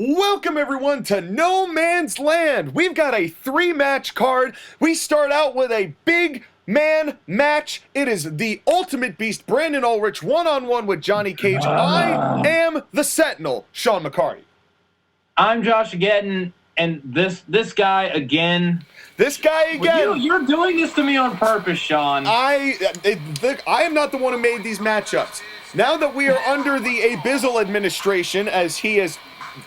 Welcome everyone to No Man's Land. We've got a 3-match card. We start out with a big man match. It is the Ultimate Beast, Brandon Ulrich, one-on-one with Johnny Cage. I am the Sentinel, Sean McCarty. I'm JOSHAGEDDON, and this guy again. This guy again. You're doing this to me on purpose, Sean. I am not the one who made these matchups. Now that we are under the Abizzle administration, as he has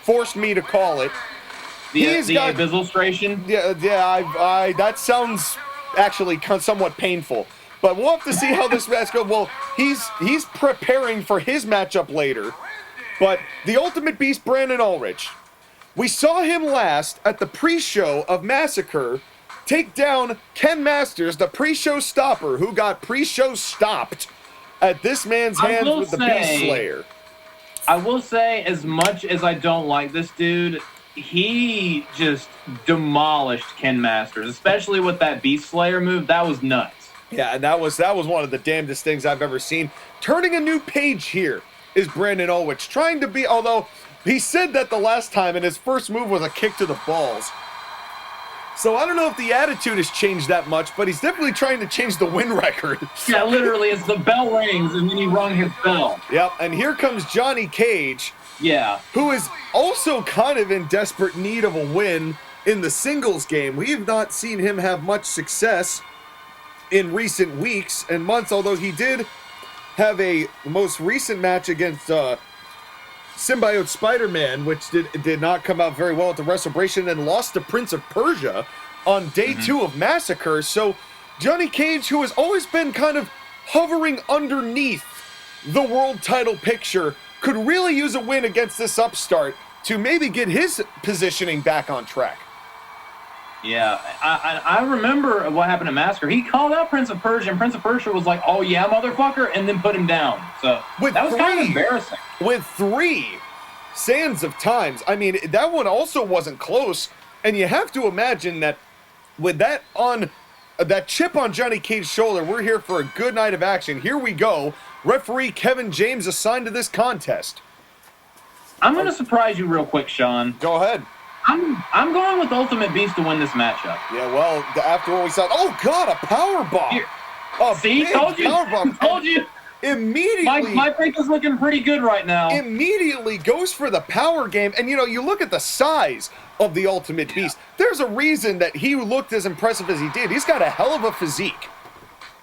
forced me to call it. The Abizzle-stration? Yeah, that sounds actually somewhat painful. But we'll have to see how this match goes. Well, he's preparing for his matchup later. But the Ultimate Beast, Brandon Ulrich. We saw him last at the pre-show of Massacre take down Ken Masters, the pre-show stopper, who got pre-show stopped at this man's hands with the Beast Slayer. I will say, as much as I don't like this dude, he just demolished Ken Masters, especially with that Beast Slayer move. That was nuts. Yeah, and that was one of the damnedest things I've ever seen. Turning a new page here is Brandon Ulrich, trying to be, although he said that the last time, and his first move was a kick to the balls. So I don't know if the attitude has changed that much, but he's definitely trying to change the win record. Yeah, literally, it's the bell rings, and then he rung his bell. Yep, and here comes Johnny Cage. Yeah. Who is also kind of in desperate need of a win in the singles game. We have not seen him have much success in recent weeks and months, although he did have a most recent match against Symbiote Spider-Man, which did not come out very well at the Restoration, and lost to Prince of Persia on day 2 of Massacre. So Johnny Cage, who has always been kind of hovering underneath the world title picture, could really use a win against this upstart to maybe get his positioning back on track. Yeah, I remember what happened at Massacre. He called out Prince of Persia, and Prince of Persia was like, "Oh yeah, motherfucker," and then put him down. So that was kind of embarrassing. With 3 sands of times. I mean, that one also wasn't close, and you have to imagine that with that chip on Johnny Cage's shoulder, we're here for a good night of action. Here we go. Referee Kevin James assigned to this contest. I'm going to surprise you real quick, Sean. Go ahead. I'm going with Ultimate Beast to win this matchup. Yeah, well, after what we saw, oh god, a power bomb. Oh, see, told you. Told you. Immediately, my pick is looking pretty good right now. Immediately goes for the power game, and you look at the size of the Ultimate Beast. There's a reason that he looked as impressive as he did. He's got a hell of a physique.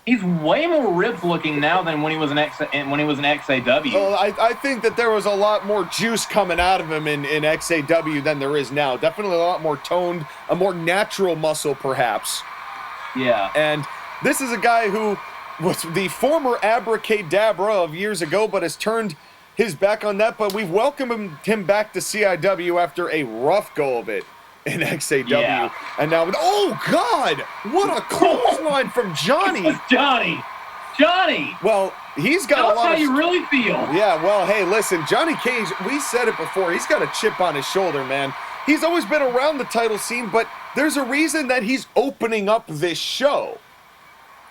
He's way more ripped looking now than when he was an XAW. Well, I think that there was a lot more juice coming out of him in XAW than there is now. Definitely a lot more toned, a more natural muscle, perhaps. Yeah. And this is a guy who was the former Abracadabra of years ago, but has turned his back on that. But we've welcomed him back to CIW after a rough go of it in XAW. Yeah. And now, oh God, what a clothesline from Johnny. Johnny. Well, he's got Tell a lot how of... you really feel. Yeah, well, hey, listen, Johnny Cage, we said it before, he's got a chip on his shoulder, man. He's always been around the title scene, but there's a reason that he's opening up this show.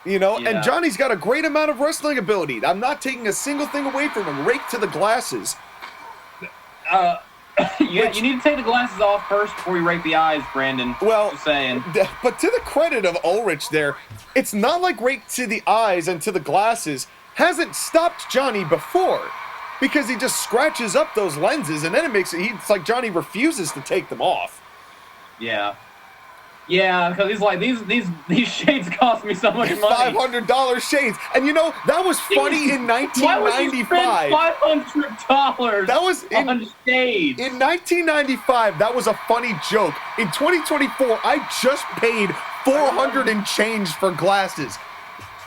Yeah. And Johnny's got a great amount of wrestling ability. I'm not taking a single thing away from him. Rake to the glasses. Yeah, you need to take the glasses off first before you rake the eyes, Brandon. Well, just saying. But to the credit of Ulrich there, it's not like rake to the eyes and to the glasses hasn't stopped Johnny before, because he just scratches up those lenses, and then it's like Johnny refuses to take them off. Yeah. Yeah, because he's like, these shades cost me so much money. $500 shades. And that was funny in 1995. Why would you spend $500 that was on shades? In 1995, that was a funny joke. In 2024, I just paid $400 and change for glasses.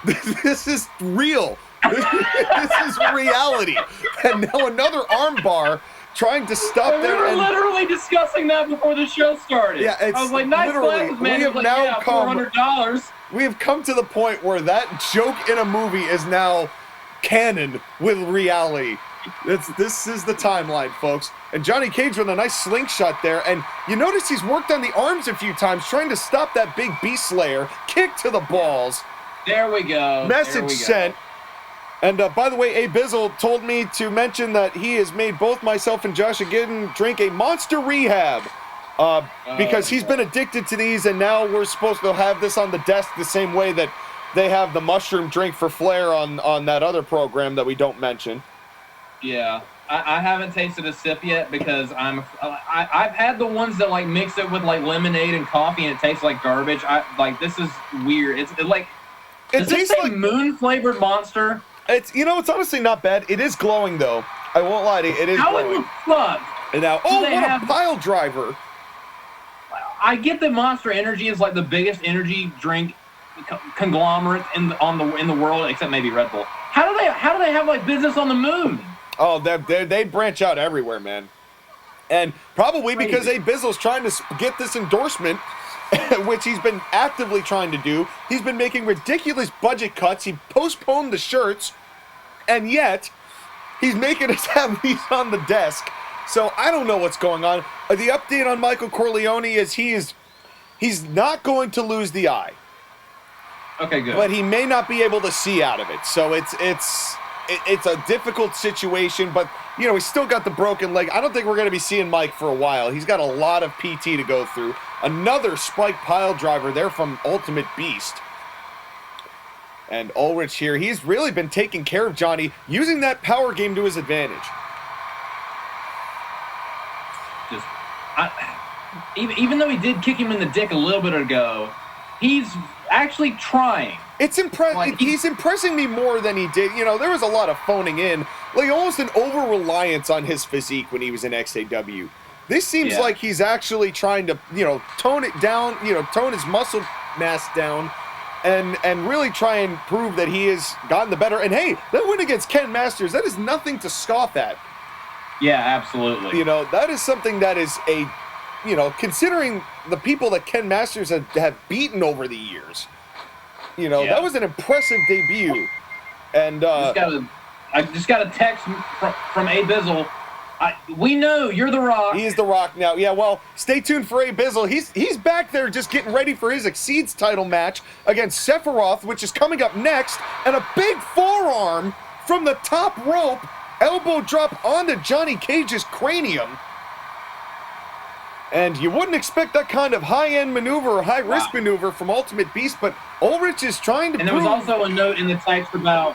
This is real. This is reality. And now another arm bar trying to stop there. We were literally discussing that before the show started. Yeah, I was like, nice glasses, man. We have now $400. We have come to the point where that joke in a movie is now canon with reality. This is the timeline, folks. And Johnny Cage with a nice slingshot there. And you notice he's worked on the arms a few times, trying to stop that big Beast Slayer. Kick to the balls. There we go. Message sent. And by the way, Abizzle told me to mention that he has made both myself and JOSHAGEDDON drink a Monster Rehab because he's been addicted to these, and now we're supposed to have this on the desk the same way that they have the mushroom drink for Flair on that other program that we don't mention. Yeah. I haven't tasted a sip yet because I've had the ones that like mix it with like lemonade and coffee and it tastes like garbage. This is weird. It tastes like moon flavored Monster. It's it's honestly not bad. It is glowing though. I won't lie to you. It is glowing. How in the fuck? And now, what a pile driver! I get that Monster Energy is like the biggest energy drink conglomerate in the world, except maybe Red Bull. How do they have like business on the moon? Oh, they branch out everywhere, man. And probably because Abizzle's trying to get this endorsement, which he's been actively trying to do. He's been making ridiculous budget cuts. He postponed the shirts, and yet he's making us have these on the desk. So I don't know what's going on. The update on Michael Corleone is he's not going to lose the eye. Okay, good. But he may not be able to see out of it. So it's a difficult situation, but he's still got the broken leg. I don't think we're going to be seeing Mike for a while. He's got a lot of PT to go through. Another spike pile driver there from Ultimate Beast. And Ulrich here, he's really been taking care of Johnny, using that power game to his advantage. Even though he did kick him in the dick a little bit ago, he's actually trying. It's impressive. He's impressing me more than he did. There was a lot of phoning in, like almost an over-reliance on his physique when he was in XAW. This seems like he's actually trying to, tone it down, tone his muscle mass down, and really try and prove that he has gotten the better. And hey, that win against Ken Masters, that is nothing to scoff at. Yeah, absolutely. That is something that is considering the people that Ken Masters have beaten over the years. That was an impressive debut. And I just got a text from Abizzle. We know you're The Rock. He is The Rock now. Yeah, well, stay tuned for Abizzle. He's back there just getting ready for his Exceeds title match against Sephiroth, which is coming up next, and a big forearm from the top rope, elbow drop onto Johnny Cage's cranium. And you wouldn't expect that kind of high-end maneuver or high-risk maneuver from Ultimate Beast, but Ulrich is trying to And there was also a note in the text about...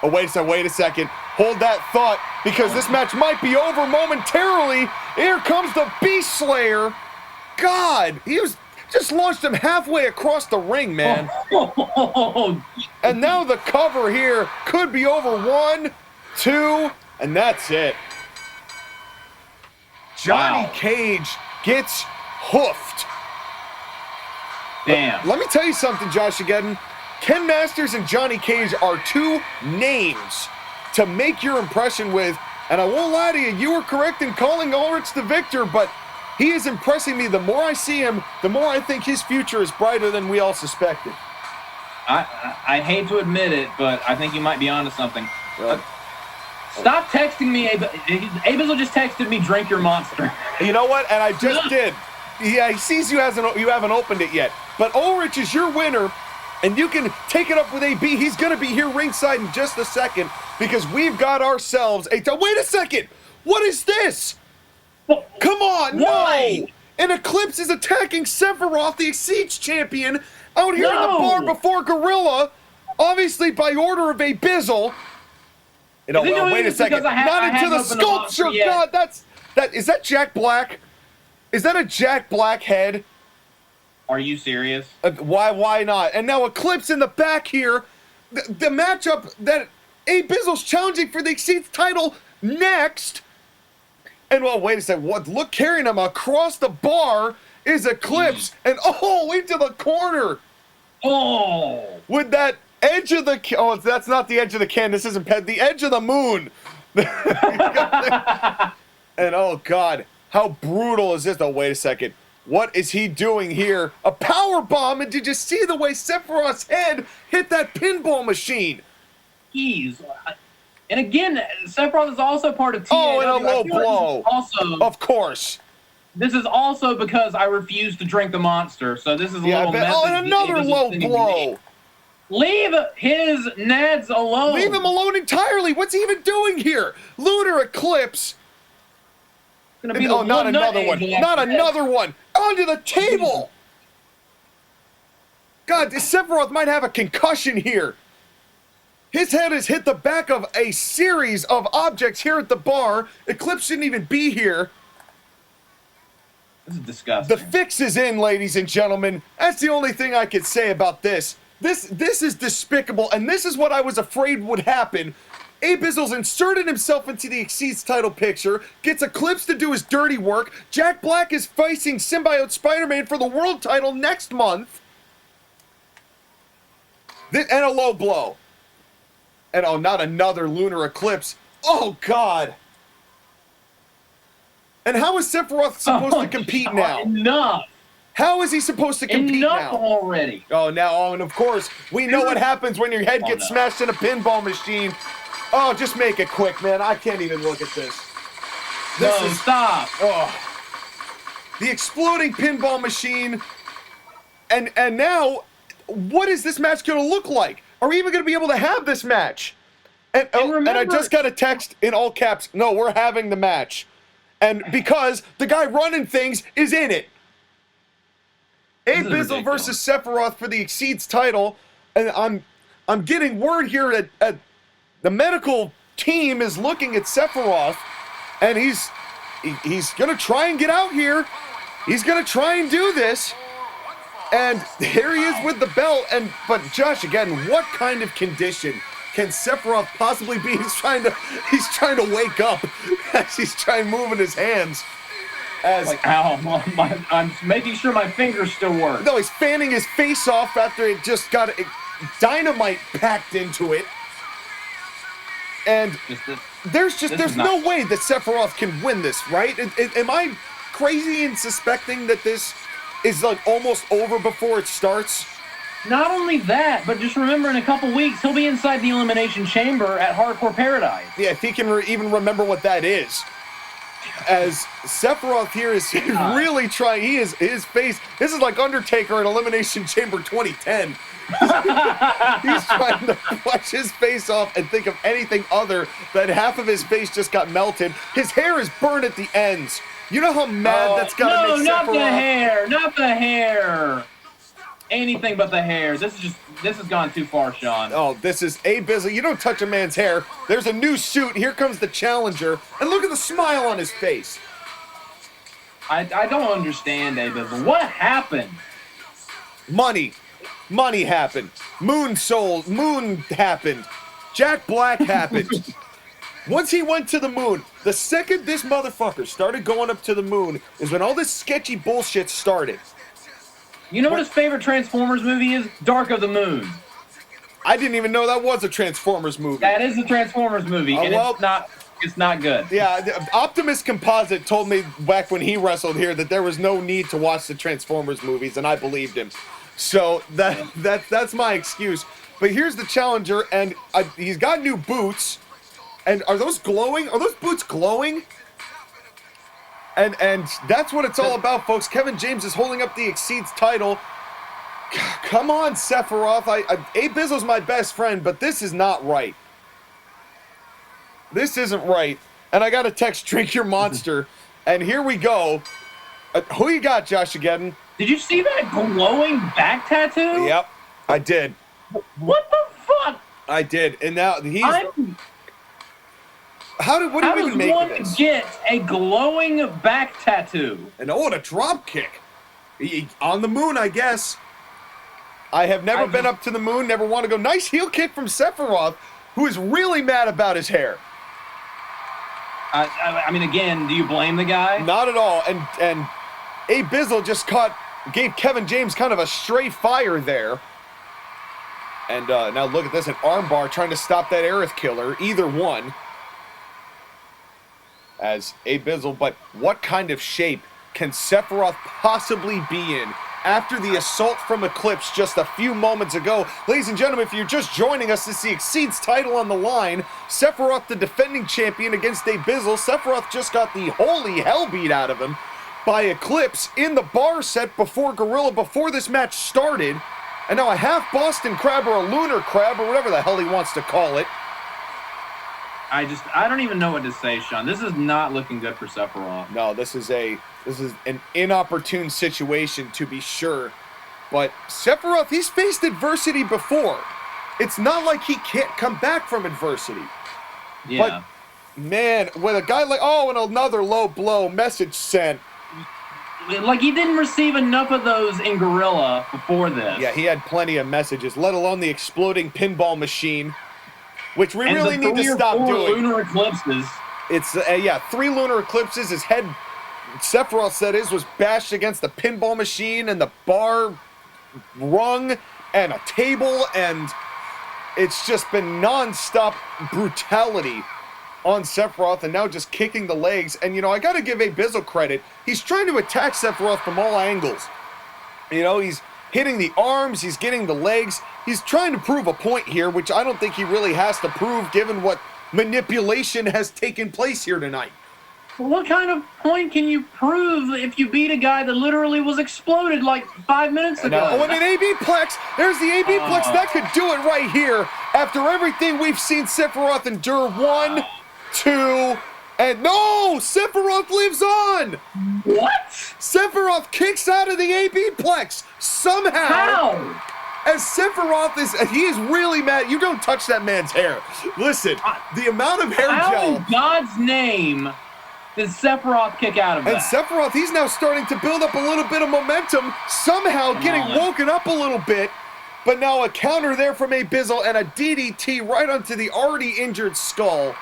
Oh, wait a second. Hold that thought, because this match might be over momentarily. Here comes the Beast Slayer. God, he just launched him halfway across the ring, man. And now the cover here could be over. 1, 2, and that's it. Johnny Cage gets hoofed. Damn. Let me tell you something, JOSHAGEDDON. Ken Masters and Johnny Cage are two names to make your impression with. And I won't lie to you, you were correct in calling Ulrich the victor, but he is impressing me. The more I see him, the more I think his future is brighter than we all suspected. I hate to admit it, but I think you might be onto something. Stop texting me. Abizzle just texted me, drink your Monster. You know what? And I just did. Yeah, he sees you haven't opened it yet. But Ulrich is your winner, and you can take it up with AB. He's going to be here ringside in just a second because we've got ourselves a... Wait a second! What is this? Come on, why? No! An Eclipse is attacking Sephiroth, the XYZ champion, out here in the bar before Gorilla, obviously by order of Abizzle. Wait a second. Not into the sculpture. God, is that Jack Black? Is that a Jack Black head? Are you serious? Why not? And now Eclipse in the back here. The matchup that Abizzle's challenging for the XYZ title next. And wait a second. Look, carrying him across the bar is Eclipse. And into the corner. With that edge of the... Oh, that's not the edge of the can. This isn't the edge of the moon. And oh, God. How brutal is this? Oh, wait a second. What is he doing here? A power bomb, and did you see the way Sephiroth's head hit that pinball machine? Jeez. And again, Sephiroth is also part of TAW. Oh, and a low blow. Of course. This is also because I refused to drink the Monster, so this is a little message. And another low blow. Leave his nads alone. Leave him alone entirely. What's he even doing here? Lunar Eclipse. Gonna be Oh, not another one. Not another one. Onto the table. God, Sephiroth might have a concussion here. His head has hit the back of a series of objects here at the bar. Eclipse shouldn't even be here. This is disgusting. The fix is in, ladies and gentlemen. That's the only thing I could say about this. This is despicable, and this is what I was afraid would happen. Abizzle's inserted himself into the XYZ title picture, gets Eclipse to do his dirty work. Jack Black is facing Symbiote Spider-Man for the world title next month. And a low blow. And oh, not another Lunar Eclipse. Oh, God. And how is Sephiroth supposed to compete now? Enough. How is he supposed to compete now? Enough already. Oh, now, and of course, we know what happens when your head gets smashed in a pinball machine. Oh, just make it quick, man. I can't even look at this. Stop. Oh. The exploding pinball machine. And now, what is this match going to look like? Are we even going to be able to have this match? And I just got a text in all caps. No, we're having the match. And because the guy running things is in it. Abizzle versus Sephiroth for the XYZ title, and I'm getting word here that the medical team is looking at Sephiroth, and he's gonna try and get out here. He's gonna try and do this, and here he is with the belt. But Josh, again, what kind of condition can Sephiroth possibly be? He's trying to wake up as he's trying moving his hands. Ow, I'm making sure my fingers still work. No, he's fanning his face off after it just got dynamite packed into it. And there's no way that Sephiroth can win this, right? Am I crazy in suspecting that this is like almost over before it starts? Not only that, but just remember in a couple weeks, he'll be inside the Elimination Chamber at Hardcore Paradise. Yeah, if he can even remember what that is. As Sephiroth here is really trying, his face, this is like Undertaker at Elimination Chamber 2010. He's trying to flush his face off and think of anything other than half of his face just got melted. His hair is burned at the ends. You know how mad that's got to make Sephiroth? No, not the hair, not the hair. Anything but the hair. This has gone too far, Sean. Oh, this is Abizzle. You don't touch a man's hair. There's a new suit. Here comes the challenger. And look at the smile on his face. I don't understand, Abizzle. What happened? Money. Money happened. Moon happened. Jack Black happened. Once he went to the moon, the second this motherfucker started going up to the moon is when all this sketchy bullshit started. You know what his favorite Transformers movie is? Dark of the Moon. I didn't even know that was a Transformers movie. That is a Transformers movie, and it's not good. Yeah, Optimus Composite told me back when he wrestled here that there was no need to watch the Transformers movies, and I believed him. So that's my excuse. But here's the challenger, and he's got new boots. And are those glowing? Are those boots glowing? And that's what it's all about, folks. Kevin James is holding up the XYZ title. Come on, Sephiroth. Abizzle's my best friend, but this is not right. This isn't right. And I got a text, drink your monster. And here we go. Who you got, JOSHAGEDDON? Did you see that glowing back tattoo? Yep, I did. What the fuck? I did. And now he's... What do you even make of this? How does one get a glowing back tattoo? And and a drop kick. On the moon, I guess. I have never been up to the moon, never want to go. Nice heel kick from Sephiroth, who is really mad about his hair. I mean, again, do you blame the guy? Not at all. And Abizzle just gave Kevin James kind of a straight fire there. And now look at this, an armbar trying to stop that Aerith killer. Either one. As Abizzle, but what kind of shape can Sephiroth possibly be in after the assault from Eclipse just a few moments ago? Ladies and gentlemen, if you're just joining us, this is the XYZ title on the line. Sephiroth, the defending champion, against Abizzle. Sephiroth just got the holy hell beat out of him by Eclipse in the bar set before Gorilla, before this match started. And now a half Boston Crab or a lunar crab or whatever the hell he wants to call it. I don't even know what to say, Sean. This is not looking good for Sephiroth. No, this is an inopportune situation to be sure. But Sephiroth, he's faced adversity before. It's not like he can't come back from adversity. Yeah. But, man, with a guy like... Oh, and another low blow. Message sent. Like, he didn't receive enough of those in Gorilla before this. Yeah, he had plenty of messages, let alone the exploding pinball machine, which we really need to stop doing. Lunar eclipses. It's, 3 lunar eclipses. His head, Sephiroth said was bashed against the pinball machine and the bar rung and a table, and it's just been non-stop brutality on Sephiroth, and now just kicking the legs. And, you know, I gotta give Abizzle credit. He's trying to attack Sephiroth from all angles. You know, he's hitting the arms, he's getting the legs. He's trying to prove a point here, which I don't think he really has to prove given what manipulation has taken place here tonight. What kind of point can you prove if you beat a guy that literally was exploded like 5 minutes ago? Oh, and an AB Plex. There's the AB Plex. That could do it right here. After everything we've seen Sephiroth endure. 1, 2, and no! Sephiroth lives on! What? Sephiroth kicks out of the AB Plex somehow. How? As Sephiroth he is really mad. You don't touch that man's hair. Listen, the amount of hair How gel. in God's name does Sephiroth kick out of that? And Sephiroth, he's now starting to build up a little bit of momentum, somehow getting woken up a little bit. But now a counter there from Abizzle and a DDT right onto the already injured skull.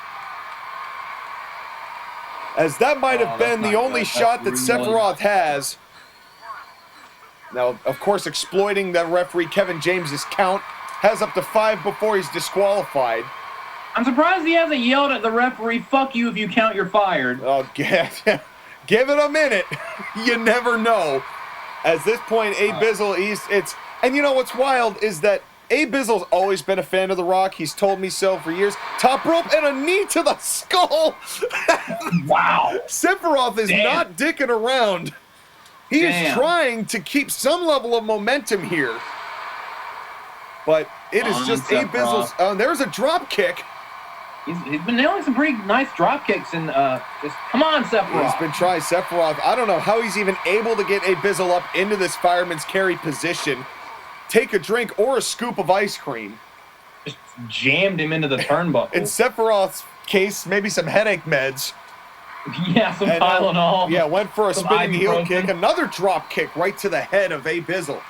As that might have been the only shot that Sephiroth has. Now, of course, exploiting the referee Kevin James's count. Has up to 5 before he's disqualified. I'm surprised he hasn't yelled at the referee, "Fuck you if you count, you're fired." Oh, give it a minute. You never know. At this point, Abizzle, and you know what's wild is that Abizzle's always been a fan of The Rock. He's told me so for years. Top rope and a knee to the skull. Wow. Sephiroth is not dicking around. He is trying to keep some level of momentum here. But it is just Abizzle's... there's a drop kick. He's been nailing some pretty nice drop kicks, and just come on, Sephiroth. He's been trying Sephiroth. I don't know how he's even able to get Abizzle up into this fireman's carry position. Take a drink or a scoop of ice cream. Just jammed him into the turnbuckle. In Sephiroth's case, maybe some headache meds. Yeah, some Tylenol. Yeah, went for a spinning heel kick. Another drop kick right to the head of Abizzle.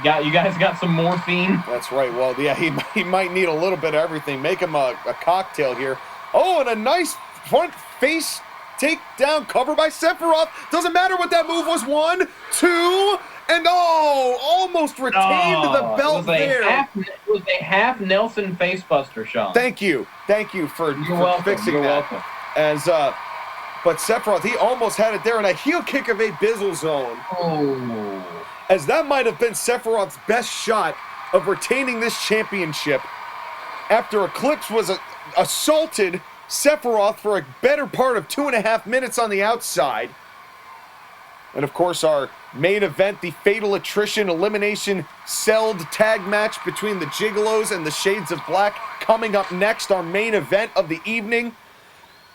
You guys got some morphine? That's right. Well, yeah, he might need a little bit of everything. Make him a cocktail here. Oh, and a nice front face takedown cover by Sephiroth. Doesn't matter what that move was. 1, 2, and almost retained the belt there. It was a half Nelson facebuster, Sean. Thank you for fixing You're that. welcome. But Sephiroth, he almost had it there, and a heel kick of Abizzle's own. Oh. As that might have been Sephiroth's best shot of retaining this championship. After Eclipse was assaulted Sephiroth for a better part of 2.5 minutes on the outside. And of course our main event, the Fatal Attrition Elimination Celled tag match between the Gigolos and the Shades of Black coming up next, our main event of the evening.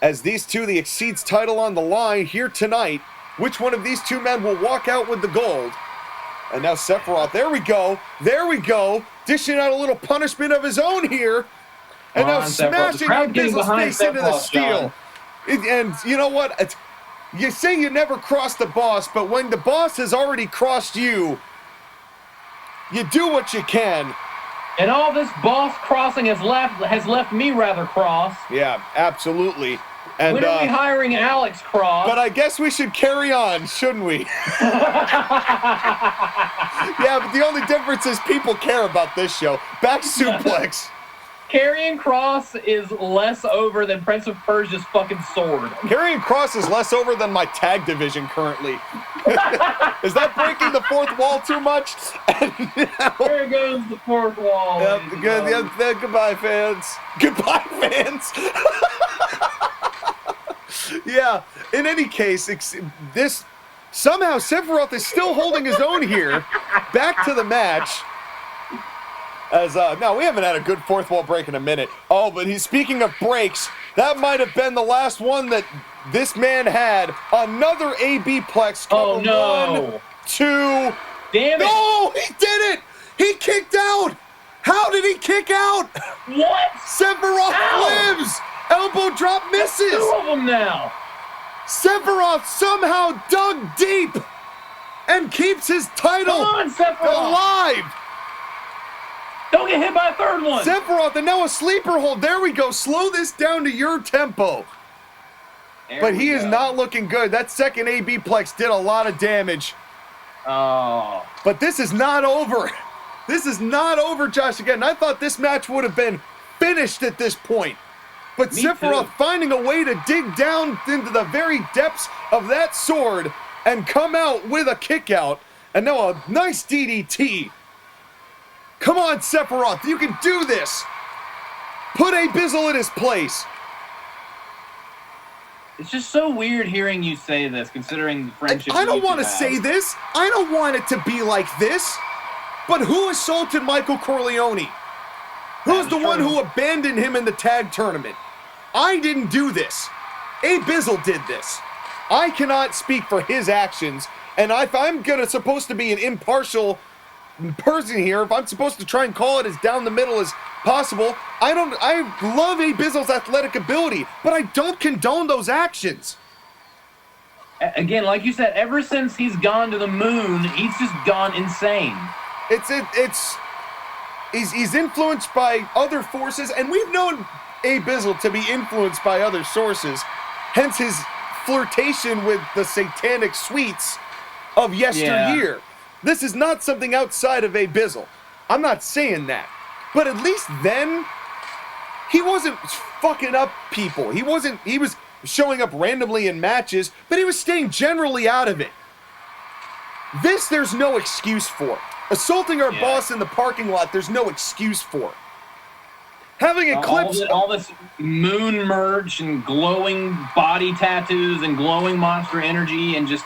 As these two, the Exceeds title on the line here tonight. Which one of these two men will walk out with the gold? And now Sephiroth, there we go, dishing out a little punishment of his own here. And now smashing Abizzle's face into the steel. And you know what? You say you never cross the boss, but when the boss has already crossed you, you do what you can. And all this boss crossing has left me rather cross. Yeah, absolutely. And, when are we hiring Alex Cross? But I guess we should carry on, shouldn't we? Yeah, but the only difference is people care about this show. Back suplex. Karrion Kross is less over than Prince of Persia's fucking sword. Karrion Kross is less over than my tag division currently. Is that breaking the fourth wall too much? There goes the fourth wall. Yep, goodbye, fans. Goodbye, fans. Yeah, in any case, this Somehow Sephiroth is still holding his own here. Back to the match. As no, we haven't had a good fourth wall break in a minute. Oh, but speaking of breaks, that might have been the last one that this man had. Another AB plex. Oh no! 1, 2. Damn it! No, he did it! He kicked out. How did he kick out? What? Sephiroth lives. Elbow drop misses. Two of them now. Sephiroth somehow dug deep and keeps his title Come on, Sephiroth. alive. Don't get hit by a third one. Sephiroth, and now a sleeper hold. There we go. Slow this down to your tempo. But he is not looking good. That second AB plex did a lot of damage. Oh. But this is not over. This is not over, Josh. Again, I thought this match would have been finished at this point. But Me Sephiroth too. finding a way to dig down into the very depths of that sword and come out with a kick out. And now a nice DDT. Come on, Sephiroth, you can do this. Put Abizzle in his place. It's just so weird hearing you say this, considering the friendship. I don't you two want to have. say this. I don't want it to be like this. But who assaulted Michael Corleone? Who's the one who abandoned him in the tag tournament? I didn't do this. Abizzle did this. I cannot speak for his actions. And if I'm supposed to be an impartial person here, if I'm supposed to try and call it as down the middle as possible, I love Abizzle's athletic ability, but I don't condone those actions. Again, like you said, ever since he's gone to the moon, he's just gone insane. He's influenced by other forces, and we've known Abizzle to be influenced by other sources, hence his flirtation with the satanic sweets of yesteryear. Yeah. This is not something outside of Abizzle. I'm not saying that. But at least then, he wasn't fucking up people. He was showing up randomly in matches, but he was staying generally out of it. This, there's no excuse for. Assaulting our boss in the parking lot, there's no excuse for. Having Eclipse... All this moon merch and glowing body tattoos and glowing monster energy and just...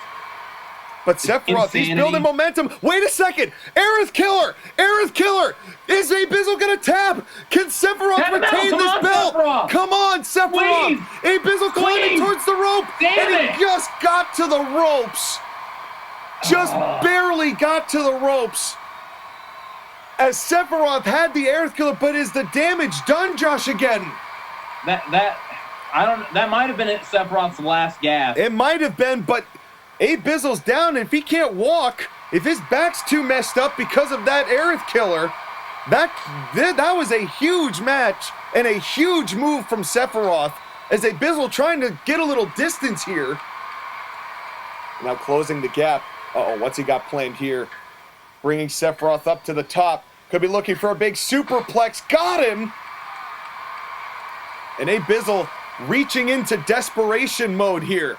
But Sephiroth, he's building momentum. Wait a second. Aerith Killer. Aerith Killer. Is Abizzle going to tap? Can Sephiroth retain this belt? Sephiroth. Come on, Sephiroth. Abizzle climbing towards the rope. And he just got to the ropes. Just barely got to the ropes. As Sephiroth had the Aerith Killer, but is the damage done, Josh, again? That might have been Sephiroth's last gasp. It might have been, but Abizzle's down, and if he can't walk, if his back's too messed up because of that Aerith Killer, that was a huge match and a huge move from Sephiroth as Abizzle trying to get a little distance here. Now closing the gap. Uh-oh, what's he got planned here? Bringing Sephiroth up to the top. Could be looking for a big superplex. Got him! And Abizzle reaching into desperation mode here.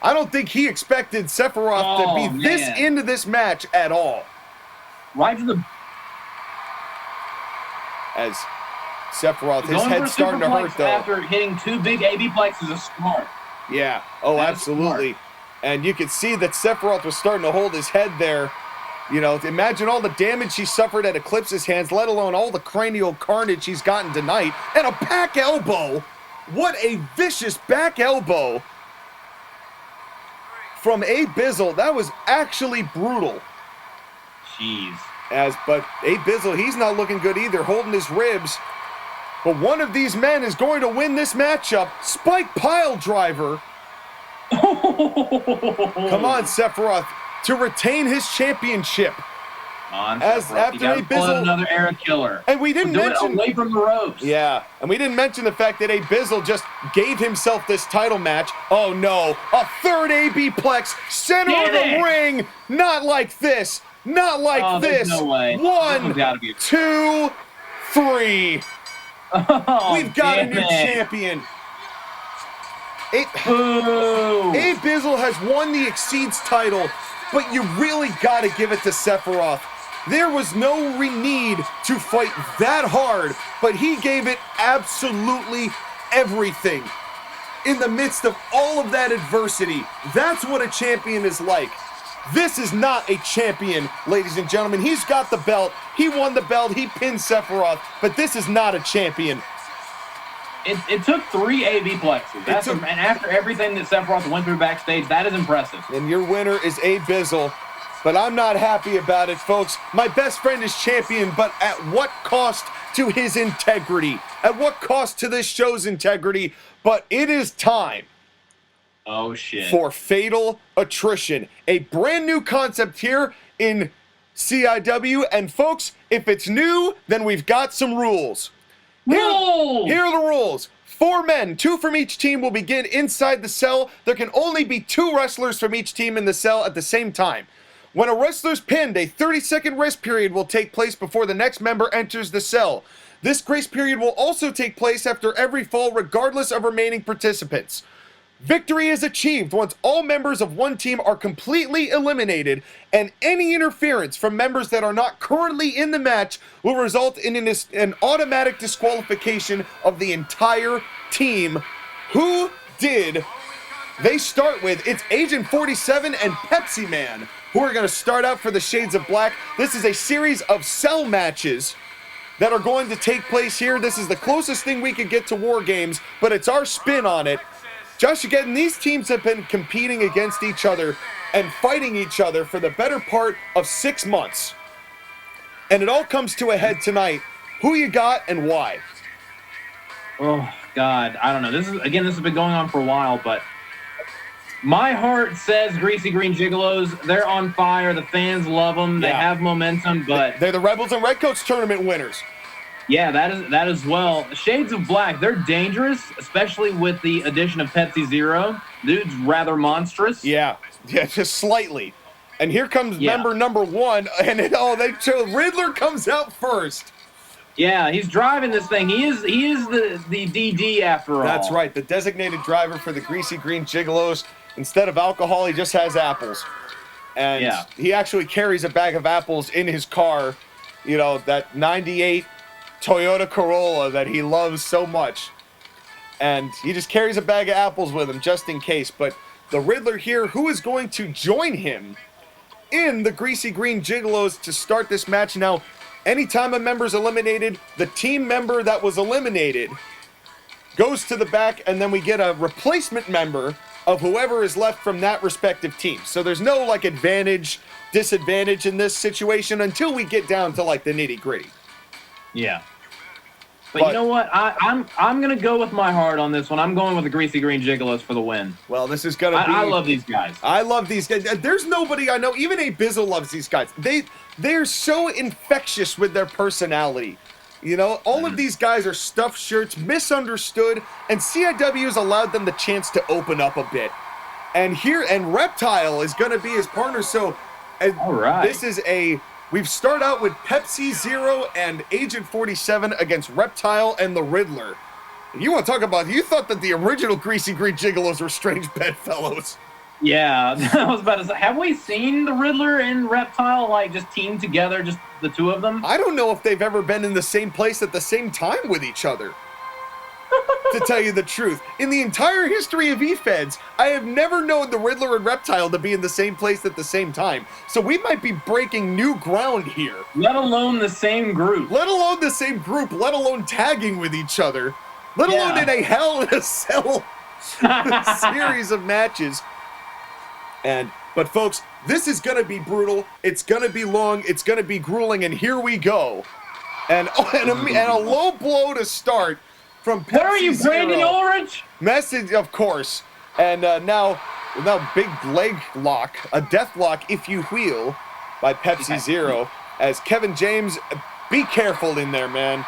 I don't think he expected Sephiroth to be this into this match at all. Right to the... As Sephiroth, his head's starting to hurt, though. After hitting two big AB plexes is smart. Yeah. Oh, absolutely. And you could see that Sephiroth was starting to hold his head there. You know, imagine all the damage he suffered at Eclipse's hands, let alone all the cranial carnage he's gotten tonight. And a back elbow. What a vicious back elbow from Abizzle. That was actually brutal. Jeez. But Abizzle, he's not looking good either, holding his ribs. But one of these men is going to win this matchup. Spike pile driver. Come on, Sephiroth, to retain his championship. After Abizzle, another Aerith Killer. And we didn't mention away from the ropes. Yeah, and we didn't mention the fact that Abizzle just gave himself this title match. Oh no, a third AB plex, center of the ring. Not like this. Not like this. No way. 1, 2, 3. We've got a new champion. Abizzle has won the Exceeds title, but you really got to give it to Sephiroth. There was no need to fight that hard, but he gave it absolutely everything. in the midst of all of that adversity. That's what a champion is like. This is not a champion, ladies and gentlemen. He's got the belt. He won the belt. He pinned Sephiroth. But this is not a champion. It took 3 AV plexes. And after everything that Sephiroth went through backstage, that is impressive. And your winner is Abizzle. But I'm not happy about it, folks. My best friend is champion, but at what cost to his integrity? At what cost to this show's integrity? But it is time. Oh, shit. For Fatal Attrition. A brand new concept here in CIW. And folks, if it's new, then we've got some rules. Here are the rules. 4 men, 2 from each team, will begin inside the cell. There can only be 2 wrestlers from each team in the cell at the same time. When a wrestler's pinned, a 30-second rest period will take place before the next member enters the cell. This grace period will also take place after every fall, regardless of remaining participants. Victory is achieved once all members of one team are completely eliminated, and any interference from members that are not currently in the match will result in an automatic disqualification of the entire team. Who did they start with? It's Agent 47 and Pepsi Man, who are going to start out for the Shades of Black. This is a series of cell matches that are going to take place here. This is the closest thing we could get to War Games, but it's our spin on it. JOSHAGEDDON, these teams have been competing against each other and fighting each other for the better part of 6 months. And it all comes to a head tonight. Who you got and why? Oh, God. I don't know. This has been going on for a while, but my heart says Greasy Green Gigolos. They're on fire. The fans love them. They have momentum, but they're the Rebels and Redcoats tournament winners. Yeah, that as well. Shades of Black, they're dangerous, especially with the addition of Pepsi Zero. Dude's rather monstrous. Yeah, just slightly. And here comes member number 1, and Riddler comes out first. Yeah, he's driving this thing. He is the DD after all. That's right, the designated driver for the Greasy Green Gigolos. Instead of alcohol, he just has apples. And he actually carries a bag of apples in his car. You know, that 98 Toyota Corolla that he loves so much. And he just carries a bag of apples with him just in case. But the Riddler here, who is going to join him in the Greasy Green Gigolos to start this match. Now, anytime a member's eliminated, the team member that was eliminated goes to the back, and then we get a replacement member of whoever is left from that respective team. So there's no, like, advantage, disadvantage in this situation until we get down to, like, the nitty-gritty. Yeah. But you know what? I'm going to go with my heart on this one. I'm going with the Greasy Green Gigolos for the win. Well, this is going to be... I love these guys. I love these guys. There's nobody I know, even Abizzle loves these guys. They're so infectious with their personality. You know, all of these guys are stuffed shirts, misunderstood, and CIW has allowed them the chance to open up a bit. And Reptile is going to be his partner, so... all right. This is we've started out with Pepsi Zero and Agent 47 against Reptile and the Riddler. You want to talk about... You thought that the original Greasy Green Gigolos were strange bedfellows. Yeah, I was about to say, have we seen the Riddler and Reptile, like, just team together, just the two of them? I don't know if they've ever been in the same place at the same time with each other. To tell you the truth. In the entire history of eFeds, I have never known the Riddler and Reptile to be in the same place at the same time. So we might be breaking new ground here. Let alone the same group. Let alone the same group, let alone tagging with each other. Let alone in a Hell in a Cell series of matches. But folks, this is going to be brutal. It's going to be long. It's going to be grueling. And here we go. And a low blow to start from Pepsi Where are you, Zero. Brandon Ulrich? Message, of course. And now big leg lock, a death lock, if you will, by Pepsi Zero. As Kevin James, be careful in there, man.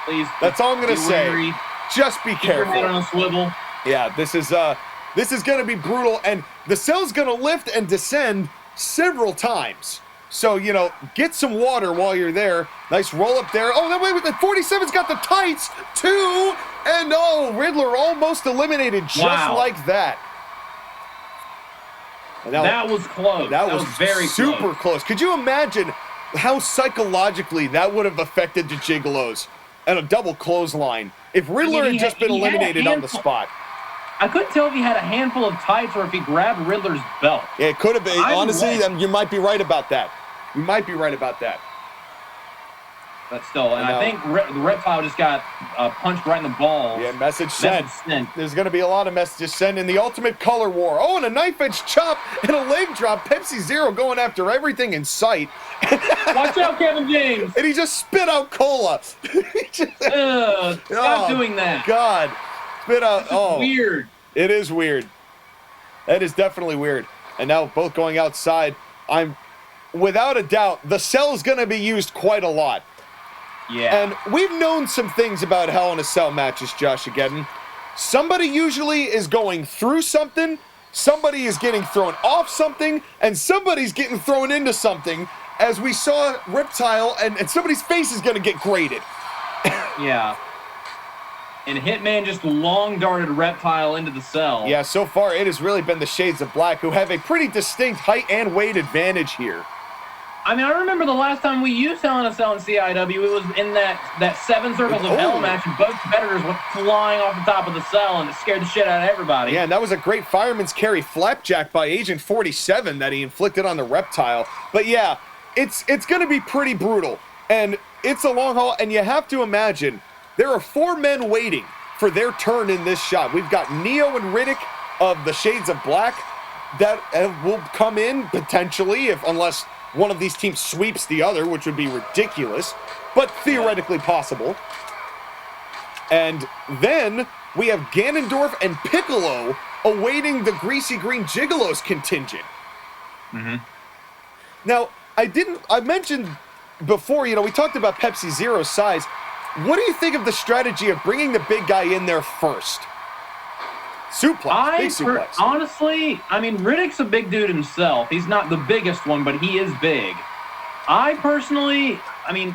Please. That's all I'm going to say. Wary. Just be Keep your careful. head on a swivel. Yeah, this is going to be brutal, and the cell's going to lift and descend several times. So, you know, get some water while you're there. Nice roll up there. Oh, wait, the 47's got the tights, too. And, Riddler almost eliminated just like that. That was close. That was very super close. Could you imagine how psychologically that would have affected the Gigolos? And a double clothesline. If Riddler had just been eliminated on the spot. I couldn't tell if he had a handful of tights or if he grabbed Riddler's belt. Yeah, it could have been. Honestly, way. you might be right about that. You might be right about that. But still, and I think the Reptile just got punched right in the balls. Yeah, message sent. There's going to be a lot of messages sent in the Ultimate Color War. Oh, and a knife-edge chop and a leg drop. Pepsi Zero going after everything in sight. Watch out, Kevin James. And he just spit out cola. Stop doing that. God. Spit out. Oh, weird. It is weird. That is definitely weird. And now both going outside. Without a doubt, the cell is going to be used quite a lot. Yeah. And we've known some things about Hell in a Cell matches, JOSHAGEDDON. Somebody usually is going through something, somebody is getting thrown off something, and somebody's getting thrown into something, as we saw Reptile, and somebody's face is going to get grated. Yeah. And Hitman just long-darted Reptile into the cell. Yeah, so far it has really been the Shades of Black who have a pretty distinct height and weight advantage here. I mean, I remember the last time we used Hell in a Cell in CIW, it was in that 7 Circles of Hell match, and both competitors went flying off the top of the cell, and it scared the shit out of everybody. Yeah, and that was a great fireman's carry flapjack by Agent 47 that he inflicted on the Reptile. But yeah, it's going to be pretty brutal, and it's a long haul, and you have to imagine, there are 4 men waiting for their turn in this shot. We've got Neo and Riddick of the Shades of Black that will come in, potentially, unless one of these teams sweeps the other, which would be ridiculous, but theoretically possible. And then we have Ganondorf and Piccolo awaiting the Greasy Green Gigolos contingent. Mm-hmm. Now, I mentioned before, we talked about Pepsi Zero's size. What do you think of the strategy of bringing the big guy in there first? Suplex, big suplex. Honestly, I mean, Riddick's a big dude himself. He's not the biggest one, but he is big. I personally,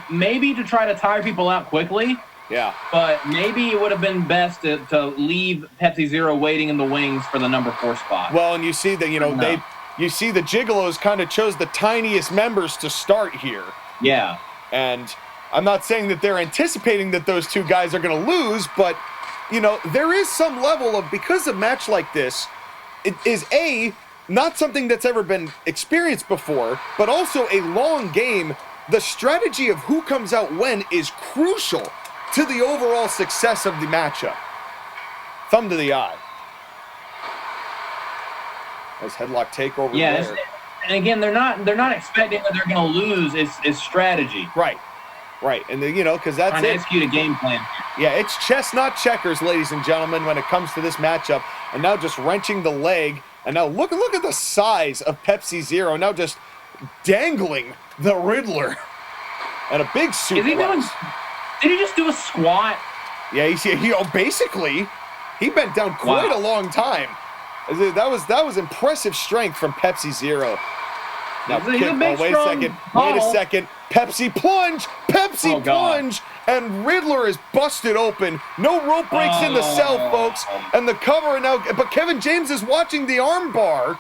maybe to try to tire people out quickly. Yeah. But maybe it would have been best to leave Pepsi Zero waiting in the wings for the number 4 spot. Well, and you see that, you see the Gigolos kind of chose the tiniest members to start here. Yeah. And I'm not saying that they're anticipating that those 2 guys are going to lose, but there is some level of, because a match like this, it is not something that's ever been experienced before, but also a long game. The strategy of who comes out when is crucial to the overall success of the matchup. Thumb to the eye. Nice headlock takeover there. And again, they're not expecting that they're going to lose. It's strategy. Right, and because that's trying to execute a game plan. Yeah, it's chess, not checkers, ladies and gentlemen, when it comes to this matchup. And now just wrenching the leg. And now look at the size of Pepsi Zero. Now just dangling the Riddler. And a big suplex. Did he just do a squat? Yeah, basically, he bent down quite a long time. That was impressive strength from Pepsi Zero. Now, wait a second. Pepsi plunge! Plunge! And Riddler is busted open. No rope breaks in the cell, folks. And the cover now, but Kevin James is watching the arm bar.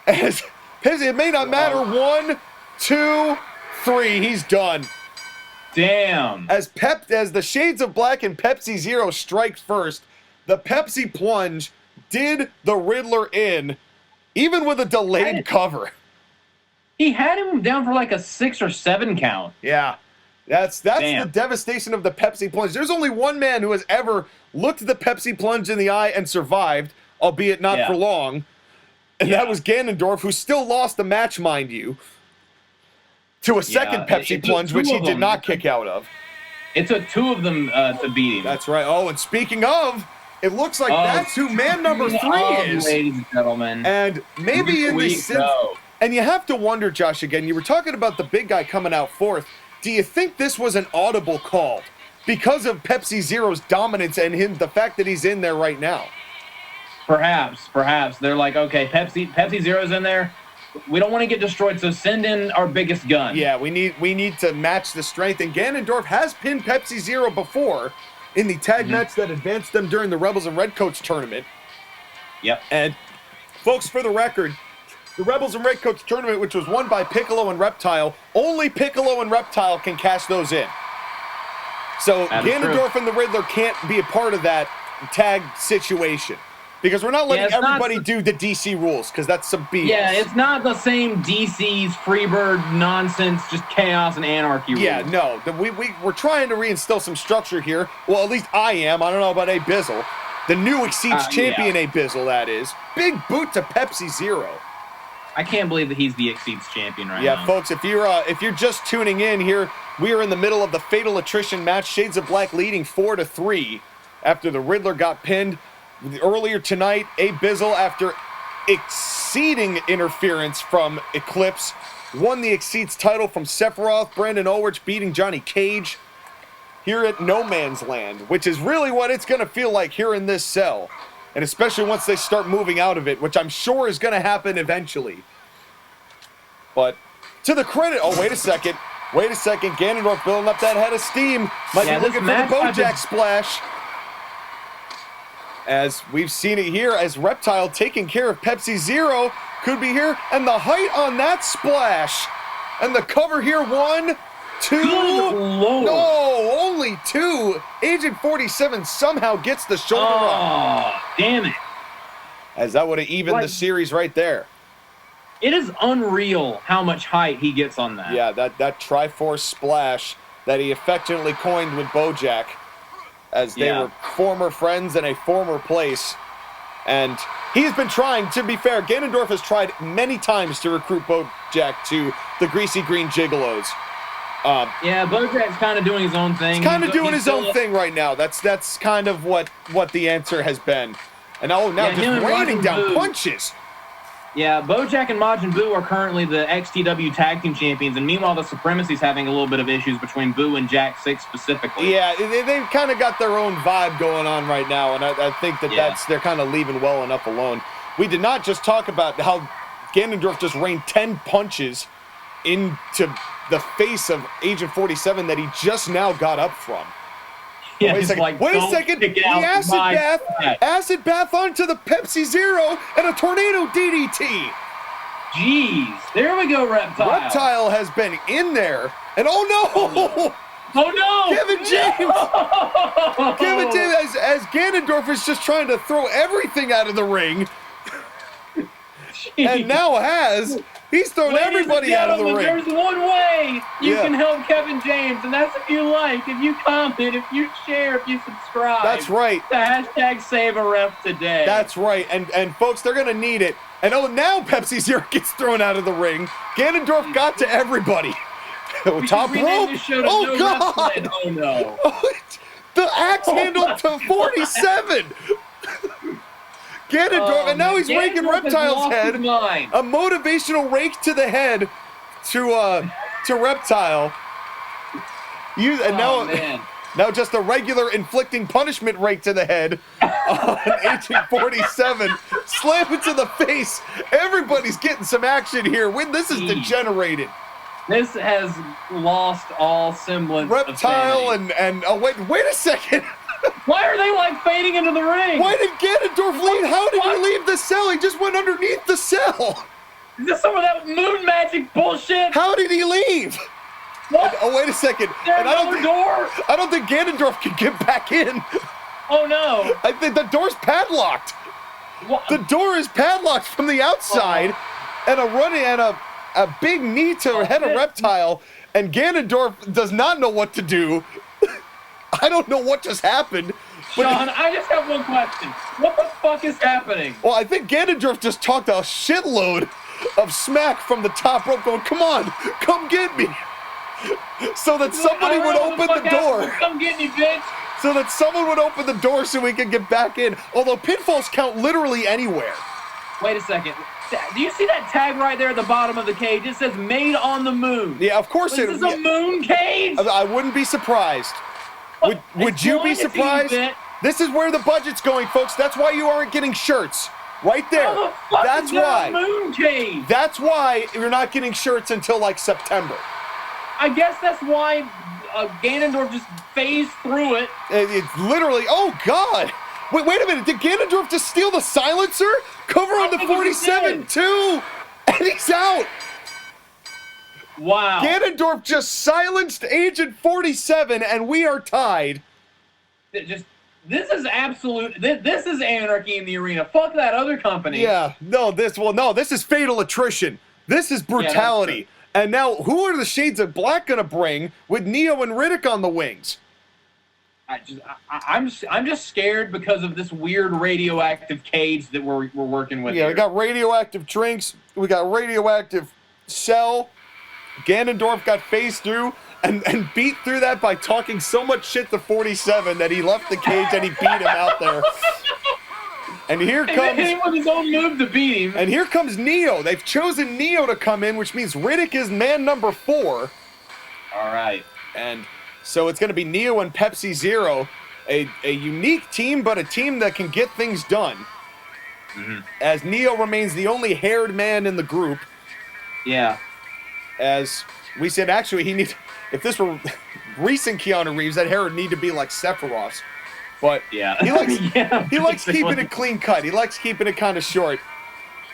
As it may not matter. 1, 2, 3. He's done. Damn. As the Shades of Black and Pepsi Zero strike first, the Pepsi plunge did the Riddler in, even with a delayed cover. He had him down for like a 6 or 7 count. Yeah. That's the devastation of the Pepsi plunge. There's only one man who has ever looked the Pepsi plunge in the eye and survived, albeit not for long. And that was Ganondorf, who still lost the match, mind you, to a second Pepsi plunge, which he did not kick out of. It took 2 of them to beat him. That's right. Oh, and speaking of, it looks like that's who man number 3 is. Ladies and gentlemen. And maybe in this... And you have to wonder, Josh, again, you were talking about the big guy coming out fourth. Do you think this was an audible call because of Pepsi Zero's dominance and the fact that he's in there right now? Perhaps. They're like, okay, Pepsi Zero's in there. We don't want to get destroyed, so send in our biggest gun. Yeah, we need to match the strength. And Ganondorf has pinned Pepsi Zero before in the tag match that advanced them during the Rebels and Redcoats tournament. Yep. And, folks, for the record, the Rebels and Redcoats tournament, which was won by Piccolo and Reptile, only Piccolo and Reptile can cash those in. So Ganondorf and the Riddler can't be a part of that tag situation. Because we're not letting it's not everybody do the DC rules, because that's some BS. Yeah, it's not the same DC's Freebird nonsense, just chaos and anarchy rules. Yeah, no. We're trying to reinstill some structure here. Well, at least I am. I don't know about Abizzle. The new Exceeds champion Abizzle, that is. Big boot to Pepsi Zero. I can't believe that he's the Exceeds champion right now. Yeah, folks, if you're just tuning in here, we are in the middle of the Fatal Attrition match. Shades of Black leading 4-3 after the Riddler got pinned. Earlier tonight, Abizzle, after exceeding interference from Eclipse, won the Exceeds title from Sephiroth. Brandon Ulrich beating Johnny Cage here at No Man's Land, which is really what it's going to feel like here in this cell. And especially once they start moving out of it, which I'm sure is going to happen eventually. But to the credit... Oh, wait a second. Wait a second. Ganondorf building up that head of steam. Might be looking for the Bojack splash. As we've seen it here, as Reptile taking care of Pepsi Zero could be here. And the height on that splash. And the cover here, 1, 2. No, only 2. Agent 47 somehow gets the shoulder up. Oh, damn it. As that would have evened the series right there. It is unreal how much height he gets on that. Yeah, that Triforce splash that he affectionately coined with Bojack, as they were former friends in a former place. And he's been trying, to be fair, Ganondorf has tried many times to recruit Bojack to the Greasy Green Gigolos. Yeah, Bojack's kind of doing his own thing. He's kind of doing his own thing right now. That's kind of what the answer has been. And now just raining down punches. Yeah, Bojack and Majin Buu are currently the XTW Tag Team Champions, and meanwhile the Supremacy's having a little bit of issues between Buu and Jack 6 specifically. Yeah, they've kind of got their own vibe going on right now, and I think they're kind of leaving well enough alone. We did not just talk about how Ganondorf just rained 10 punches into the face of Agent 47 that he just now got up from. Yeah, wait a second. The acid bath onto the Pepsi Zero and a tornado DDT. Jeez, there we go, Reptile. Reptile has been in there, and oh no, Kevin James. No! Kevin James, as Ganondorf is just trying to throw everything out of the ring, and now he's thrown everybody out of the ring. There's one way you can help Kevin James, and that's if you like, if you comment, if you share, if you subscribe. That's right. The hashtag Save a Ref today. That's right. And folks, they're going to need it. And now Pepsi Zero gets thrown out of the ring. Ganondorf got to everybody. Top rope. Oh, God. Oh, no. The axe handle to 47. Ganondorf, and now he's raking Reptile's head. A motivational rake to the head to Reptile. Now just a regular inflicting punishment rake to the head on Agent 47. Slam it to the face. Everybody's getting some action here. This is degenerated. This has lost all semblance Reptile of sanity. and wait a second. Why are they like fading into the ring? Why did Ganondorf leave? How did he leave the cell? He just went underneath the cell. Is this some of that moon magic bullshit? How did he leave? What? Oh, wait a second. There's no door. I don't think Ganondorf can get back in. Oh, no. I think the door's padlocked. What? The door is padlocked from the outside, and a big knee to head of Reptile, and Ganondorf does not know what to do. I don't know what just happened. Sean, I just have one question. What the fuck is happening? Well, I think Ganondorf just talked a shitload of smack from the top rope going, come on, come get me. So that somebody would open the door. Come get me, bitch. So that someone would open the door so we could get back in. Although pinfalls count literally anywhere. Wait a second. Do you see that tag right there at the bottom of the cage? It says made on the moon. Yeah, of course it is. Is this a moon cage? I wouldn't be surprised. Would you be surprised? This is where the budget's going, folks. That's why you aren't getting shirts. Right there. How the fuck That's is that why. A moon cage? That's why you're not getting shirts until like September. I guess that's why Ganondorf just phased through it. It's literally, oh God. Wait a minute. Did Ganondorf just steal the silencer? Cover on the 47 too. And he's out. Wow. Ganondorf just silenced Agent 47 and we are tied. Just This is absolute. This is anarchy in the arena. Fuck that other company. Yeah, no, this is Fatal Attrition. This is brutality. Yeah, and now, who are the Shades of Black gonna bring with Neo and Riddick on the wings? I'm just scared because of this weird radioactive cage that we're working with. Yeah, here. we got radioactive drinks. We got radioactive cell. Ganondorf got phased through and beat through that by talking so much shit to 47 that he left the cage and he beat him out there. And here comes... And with his own move to beat him. And here comes Neo. They've chosen Neo to come in, which means Riddick is man number 4. All right. And so it's going to be Neo and Pepsi Zero. A unique team, but a team that can get things done. Mm-hmm. As Neo remains the only haired man in the group. Yeah. As we said, actually, he needs... If this were recent Keanu Reeves, that hair would need to be like Sephiroth's. But yeah. he likes, yeah, he likes keeping it clean cut. He likes keeping it kind of short.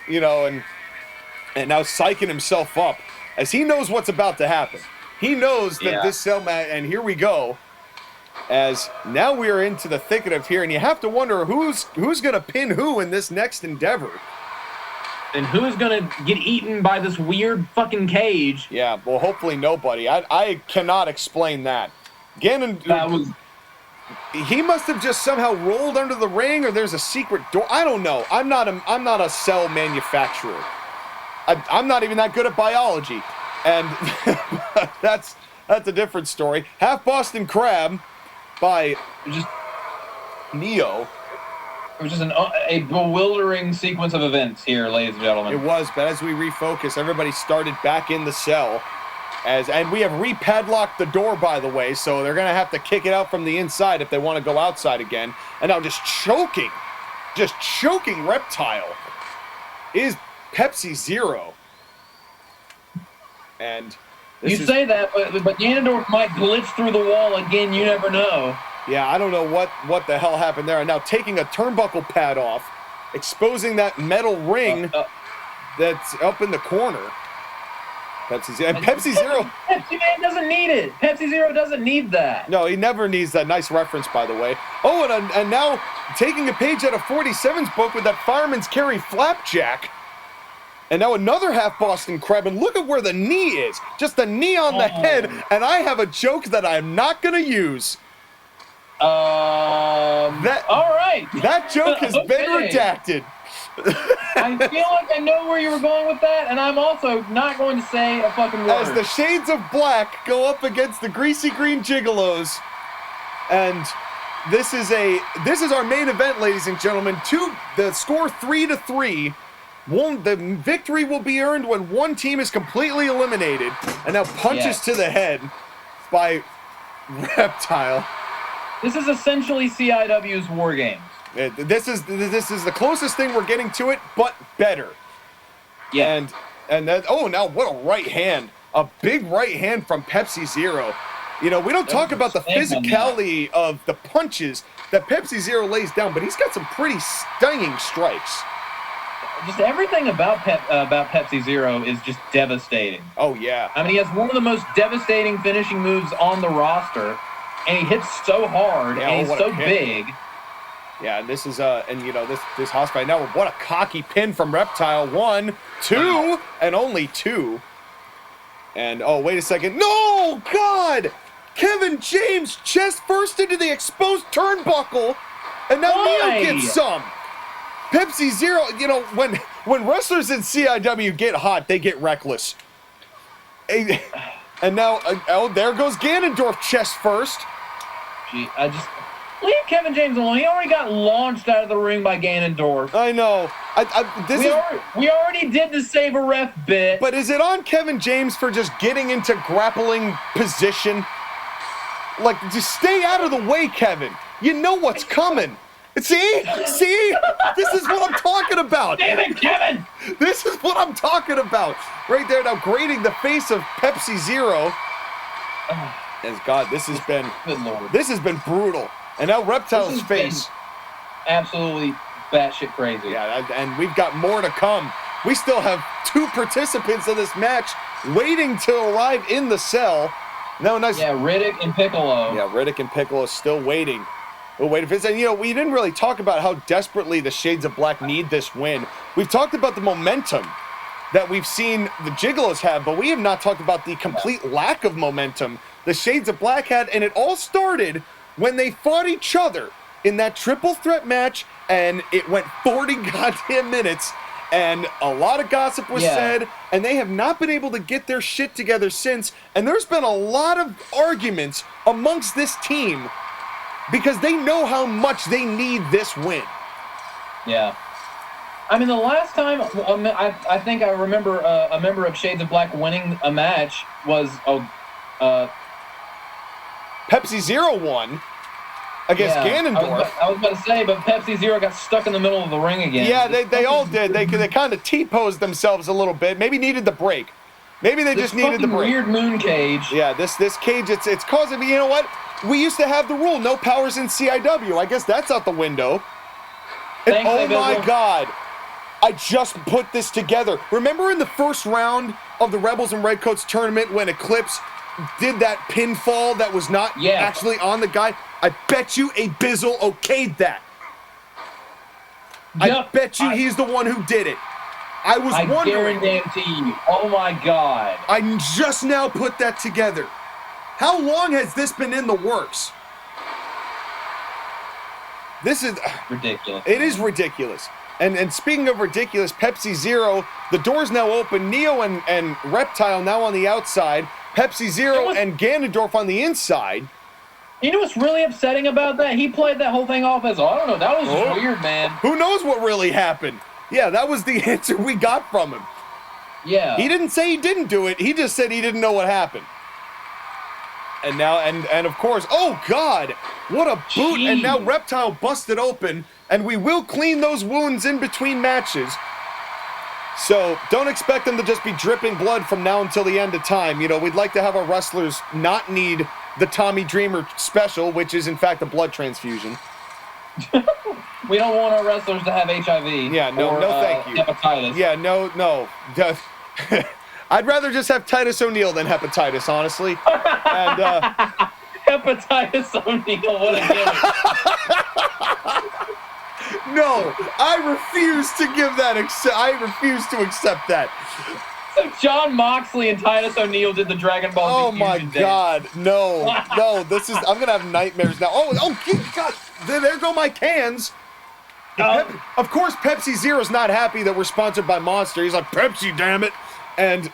You know, and now psyching himself up. As he knows what's about to happen. He knows that this cell match... And here we go. As now we are into the thicket of here. And you have to wonder who's going to pin who in this next endeavor. And who's gonna get eaten by this weird fucking cage? Yeah, well, hopefully nobody. I cannot explain that. He must have just somehow rolled under the ring, or there's a secret door. I don't know. I'm not a cell manufacturer. I'm not even that good at biology, and that's a different story. Half Boston Crab by just Neo. It was just a bewildering sequence of events here, ladies and gentlemen. It was, but as we refocus, everybody started back in the cell. And we have repadlocked the door, by the way, so they're going to have to kick it out from the inside if they want to go outside again. And now just choking Reptile is Pepsi Zero. And you say that, but Ganondorf might glitch through the wall again. You never know. Yeah, I don't know what the hell happened there. And now taking a turnbuckle pad off, exposing that metal ring that's up in the corner. Pepsi Zero. Pepsi Man doesn't need it. Pepsi Zero doesn't need that. No, he never needs that. Nice reference, by the way. Oh, and now taking a page out of 47's book with that Fireman's Carry Flapjack. And now another half Boston Crab, and look at where the knee is. Just the knee on the head, and I have a joke that I'm not going to use. All right. That joke has been redacted. I feel like I know where you were going with that, and I'm also not going to say a fucking word. As the Shades of Black go up against the Greasy Green Gigolos, and this is our main event, ladies and gentlemen. The score 3-3. The victory will be earned when one team is completely eliminated, and now punches to the head by Reptile. This is essentially CIW's War Games. This is the closest thing we're getting to it, but better. Yeah. And that, now what a right hand. A big right hand from Pepsi Zero. You know, we don't talk about the physicality of the punches that Pepsi Zero lays down, but he's got some pretty stinging strikes. Just everything about Pepsi Zero is just devastating. Oh, yeah. I mean, he has one of the most devastating finishing moves on the roster, and he hits so hard, and he's so big. Yeah, and this is this hospital now. What a cocky pin from Reptile. 1, 2, and only 2. And oh, wait a second. No, God! Kevin James chest first into the exposed turnbuckle, and now Neo gets some. Pepsi Zero. You know, when wrestlers in CIW get hot, they get reckless. And now, there goes Ganondorf chest first. Gee, leave Kevin James alone. He already got launched out of the ring by Ganondorf. I know. We already did the save a ref bit. But is it on Kevin James for just getting into grappling position? Like, just stay out of the way, Kevin. You know what's coming. See? This is what I'm talking about. Damn it, Kevin! This is what I'm talking about. Right there, now grading the face of Pepsi Zero. As God, this has been brutal. And now Reptile's face. Absolutely batshit crazy. Yeah, and we've got more to come. We still have 2 participants in this match waiting to arrive in the cell. No, nice. Yeah, Riddick and Piccolo. Yeah, Riddick and Piccolo still waiting. Well, wait, if it's, and we didn't really talk about how desperately the Shades of Black need this win. We've talked about the momentum that we've seen the Gigolos have, but we have not talked about the complete lack of momentum the Shades of Black had, and it all started when they fought each other in that triple threat match, and it went 40 goddamn minutes, and a lot of gossip was said, and they have not been able to get their shit together since, and there's been a lot of arguments amongst this team because they know how much they need this win. Yeah. I mean, the last time I think I remember a member of Shades of Black winning a match was Pepsi Zero won against Ganondorf. I was about to say, but Pepsi Zero got stuck in the middle of the ring again. Yeah, they all did. They kind of T-posed themselves a little bit. Maybe needed the break. Maybe they just needed the break. Weird moon cage. Yeah, this cage, it's causing me, you know what? We used to have the rule, no powers in CIW. I guess that's out the window. And Thanks, oh my Abizzle. God, I just put this together. Remember in the first round of the Rebels and Redcoats tournament when Eclipse did that pinfall that was not actually on the guy? I bet you Abizzle okayed that. I bet you he's the one who did it. I wondering. Guarantee you. Oh my God. I just now put that together. How long has this been in the works? This is ridiculous. It is ridiculous. And speaking of ridiculous, Pepsi Zero, the door's now open. Neo and Reptile now on the outside. Pepsi Zero and Ganondorf on the inside. You know what's really upsetting about that? He played that whole thing off as, I don't know, that was just weird, man. Who knows what really happened? Yeah, that was the answer we got from him. Yeah. He didn't say he didn't do it. He just said he didn't know what happened. And now, and of course, oh God, what a boot. Jeez. And now Reptile busted open, and we will clean those wounds in between matches. So don't expect them to just be dripping blood from now until the end of time. We'd like to have our wrestlers not need the Tommy Dreamer special, which is in fact a blood transfusion. We don't want our wrestlers to have HIV. Yeah, no, thank you. Hepatitis. Yeah, no. I'd rather just have Titus O'Neil than hepatitis, honestly. And Hepatitis O'Neil, what a gimmick. No, I refuse to give that. I refuse to accept that. So John Moxley and Titus O'Neil did the Dragon Ball Oh my God, no. I'm gonna have nightmares now. Oh, God, there go my cans. Of course, Pepsi Zero's not happy that we're sponsored by Monster. He's like, Pepsi, damn it. And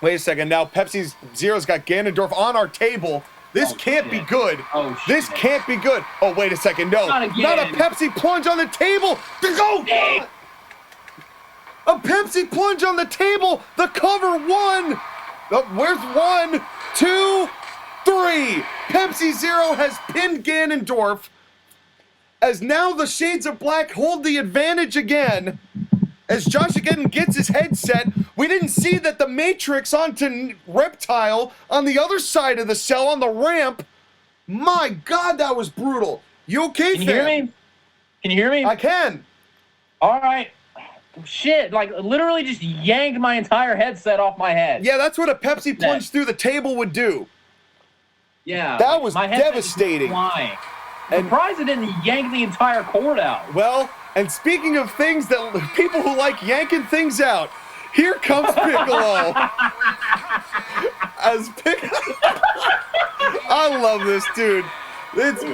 wait a second, now Pepsi Zero's got Ganondorf on our table. This can't be good. Oh, shit. This can't be good. Oh, wait a second, no. Not a Pepsi plunge on the table. Oh, God. A Pepsi plunge on the table. The cover won. Where's 1, 2, 3? Pepsi Zero has pinned Ganondorf. As now the Shades of Black hold the advantage again. As JOSHAGEDDON gets his headset, we didn't see that the Matrix onto Reptile on the other side of the cell on the ramp. My God, that was brutal. You okay, Can you hear me? Can you hear me? I can. All right. Shit, like literally just yanked my entire headset off my head. Yeah, that's what a Pepsi plunge through the table would do. Yeah. That was my devastating. I'm surprised it didn't yank the entire cord out. Well, and speaking of things that people who like yanking things out, here comes Piccolo. I love this dude.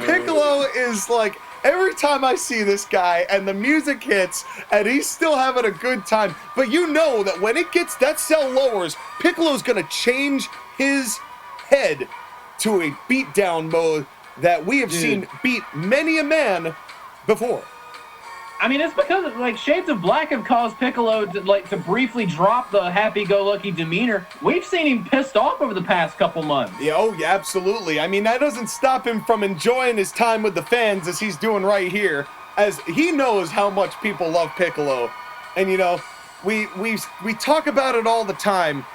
Piccolo is like, every time I see this guy and the music hits and he's still having a good time, but you know that when it gets, that cell lowers, Piccolo's gonna change his head to a beatdown mode that we have seen beat many a man before. I mean, it's because like Shades of Black have caused Piccolo to briefly drop the happy-go-lucky demeanor. We've seen him pissed off over the past couple months. Yeah, yeah, absolutely. I mean, that doesn't stop him from enjoying his time with the fans as he's doing right here, as he knows how much people love Piccolo. And we talk about it all the time,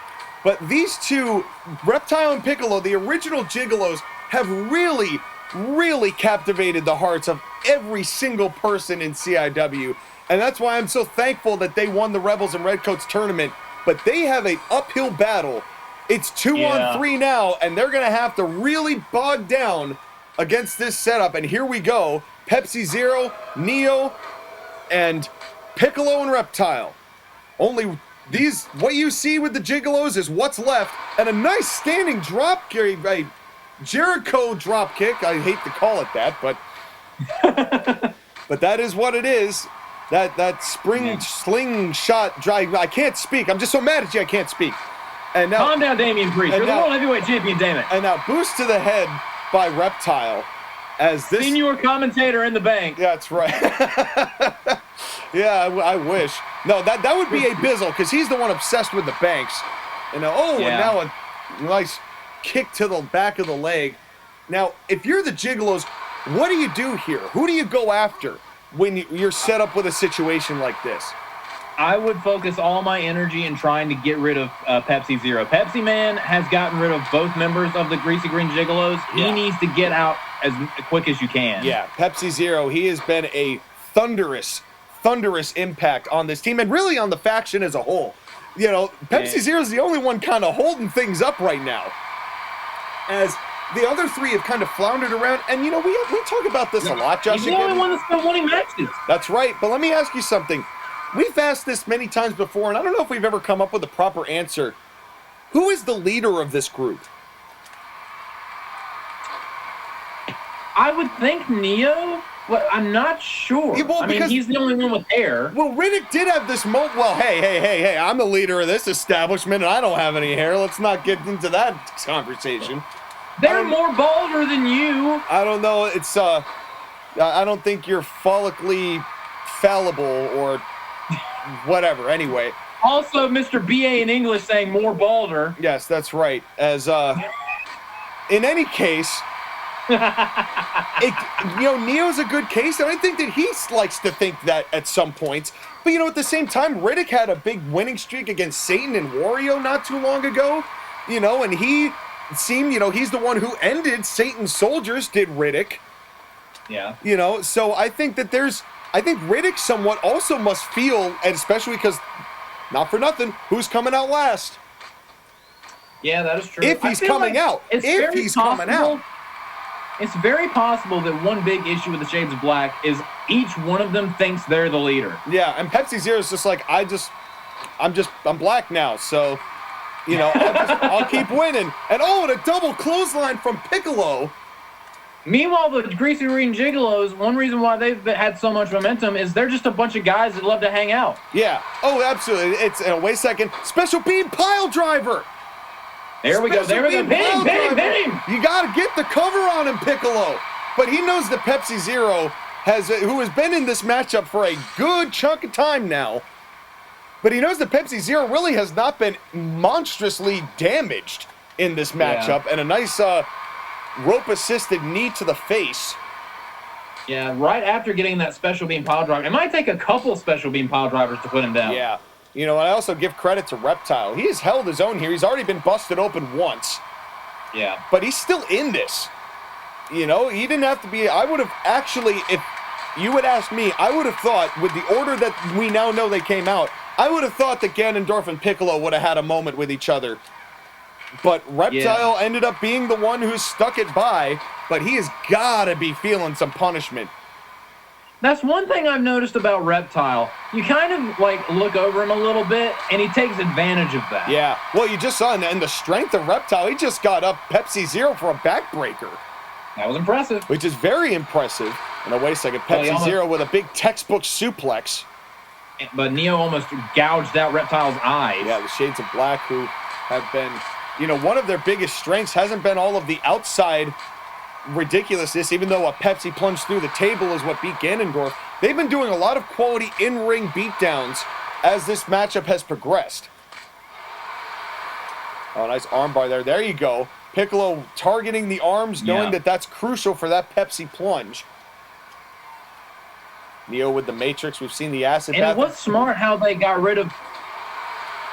but these two, Reptile and Piccolo, the original Gigolos, have really captivated the hearts of every single person in CIW, and that's why I'm so thankful that they won the Rebels and Redcoats tournament. But they have an uphill battle. It's 2-on-3 now, and they're gonna have to really bog down against this setup, and here we go. Pepsi Zero, Neo, and Piccolo and Reptile. Only these, what you see with the Gigolos is what's left, and a nice standing drop kick, a Jericho drop kick. I hate to call it that, but but that is what it is. That spring slingshot drive. I can't speak. I'm just so mad at you. I can't speak. And now, calm down, Damian Priest. You're the World Heavyweight Champion, damn it. And now, boost to the head by Reptile, as this senior commentator in the bank. That's right. Yeah, I wish. No, that would be Abizzle, because he's the one obsessed with the banks. And and now a nice kick to the back of the leg. Now, if you're the Gigolos, what do you do here? Who do you go after when you're set up with a situation like this? I would focus all my energy in trying to get rid of Pepsi Zero. Pepsi Man has gotten rid of both members of the Greasy Green Gigolos. He needs to get out as quick as you can. Yeah, Pepsi Zero, he has been a thunderous impact on this team and really on the faction as a whole. You know, Pepsi Zero is the only one kind of holding things up right now, as the other three have kind of floundered around. And, you know, we talk about this a lot, Josh. He's the only one that's been winning matches. That's right. But let me ask you something. We've asked this many times before, and I don't know if we've ever come up with a proper answer. Who is the leader of this group? I would think Neo, but I'm not sure. Yeah, well, I mean, he's the only one with hair. Well, Riddick did have this moment. Well, hey, I'm the leader of this establishment, and I don't have any hair. Let's not get into that conversation. They're more balder than you. I don't know. It's, I don't think you're follically fallible or whatever. Anyway. Also, Mr. B.A. in English saying more balder. Yes, that's right. As, in any case, Neo's a good case, and I think that he likes to think that at some points. But, at the same time, Riddick had a big winning streak against Satan and Wario not too long ago, and he seemed, he's the one who ended Satan's soldiers, did Riddick. Yeah. So I think that I think Riddick somewhat also must feel, and especially because, not for nothing, who's coming out last? Yeah, that is true. If he's coming out. If he's coming out. It's very possible that one big issue with the Shades of Black is each one of them thinks they're the leader. Yeah, and Pepsi Zero is just like, I'm black now, so, I'll keep winning. And a double clothesline from Piccolo. Meanwhile, the Greasy Green Gigolos, one reason why they've had so much momentum is they're just a bunch of guys that love to hang out. Yeah. Oh, absolutely. It's, wait a second. Special Beam Pile Driver. There we go. There we go. Hit him. You got to get the cover on him, Piccolo. But he knows that Pepsi Zero who has been in this matchup for a good chunk of time now. But he knows that Pepsi Zero really has not been monstrously damaged in this matchup. Yeah. And a nice rope-assisted knee to the face. Yeah, right after getting that special beam pile driver. It might take a couple special beam pile drivers to put him down. Yeah. And I also give credit to Reptile. He has held his own here. He's already been busted open once. Yeah. But he's still in this. He didn't have to be... I would have actually, if you had asked me, I would have thought, with the order that we now know they came out, I would have thought that Ganondorf and Piccolo would have had a moment with each other. But Reptile ended up being the one who stuck it by, but he has got to be feeling some punishment. That's one thing I've noticed about Reptile. You kind of, look over him a little bit, and he takes advantage of that. Yeah. Well, you just saw in the strength of Reptile, he just got up Pepsi Zero for a backbreaker. That was impressive. Which is very impressive. And wait a second, Pepsi Zero with a big textbook suplex. But Neo almost gouged out Reptile's eyes. Yeah, the Shades of Black, who have been... one of their biggest strengths hasn't been all of the outside ridiculousness, even though a Pepsi plunge through the table is what beat Ganondorf. They've been doing a lot of quality in-ring beatdowns as this matchup has progressed. Oh, nice armbar there. There you go. Piccolo targeting the arms, knowing that that's crucial for that Pepsi plunge. Neo with the Matrix. We've seen the acid bath. And it was smart how they got rid of...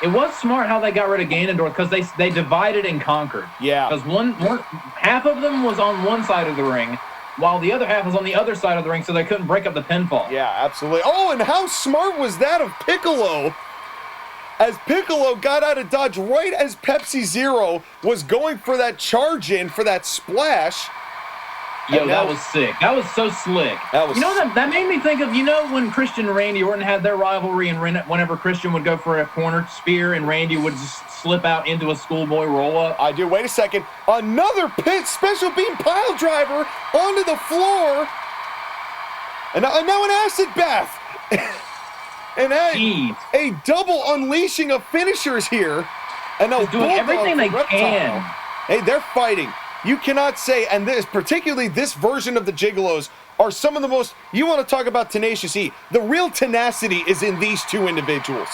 Ganondorf because they divided and conquered. Yeah. Because half of them was on one side of the ring, while the other half was on the other side of the ring, so they couldn't break up the pinfall. Yeah, absolutely. Oh, and how smart was that of Piccolo? As Piccolo got out of dodge right as Pepsi Zero was going for that charge in for that splash. Yo, that was sick. That was so slick. That made me think of, when Christian and Randy Orton had their rivalry, and whenever Christian would go for a corner spear and Randy would just slip out into a schoolboy roll-up. I do. Wait a second. Another special beam pile driver onto the floor. And now an acid bath. And a double unleashing of finishers here. And now doing everything they can. Hey, they're fighting. You cannot say, and particularly this version of the Gigolos, are some of the most, you want to talk about tenacious E. The real tenacity is in these two individuals.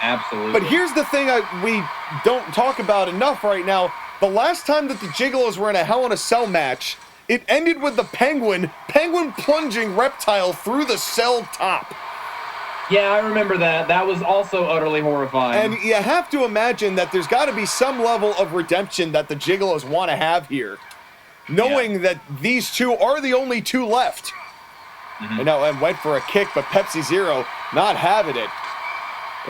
Absolutely. But here's the thing we don't talk about enough right now. The last time that the Gigolos were in a Hell in a Cell match, it ended with the Penguin plunging Reptile through the cell top. Yeah, I remember that. That was also utterly horrifying. And you have to imagine that there's got to be some level of redemption that the Gigolos want to have here, knowing that these two are the only two left. And went for a kick, but Pepsi Zero not having it.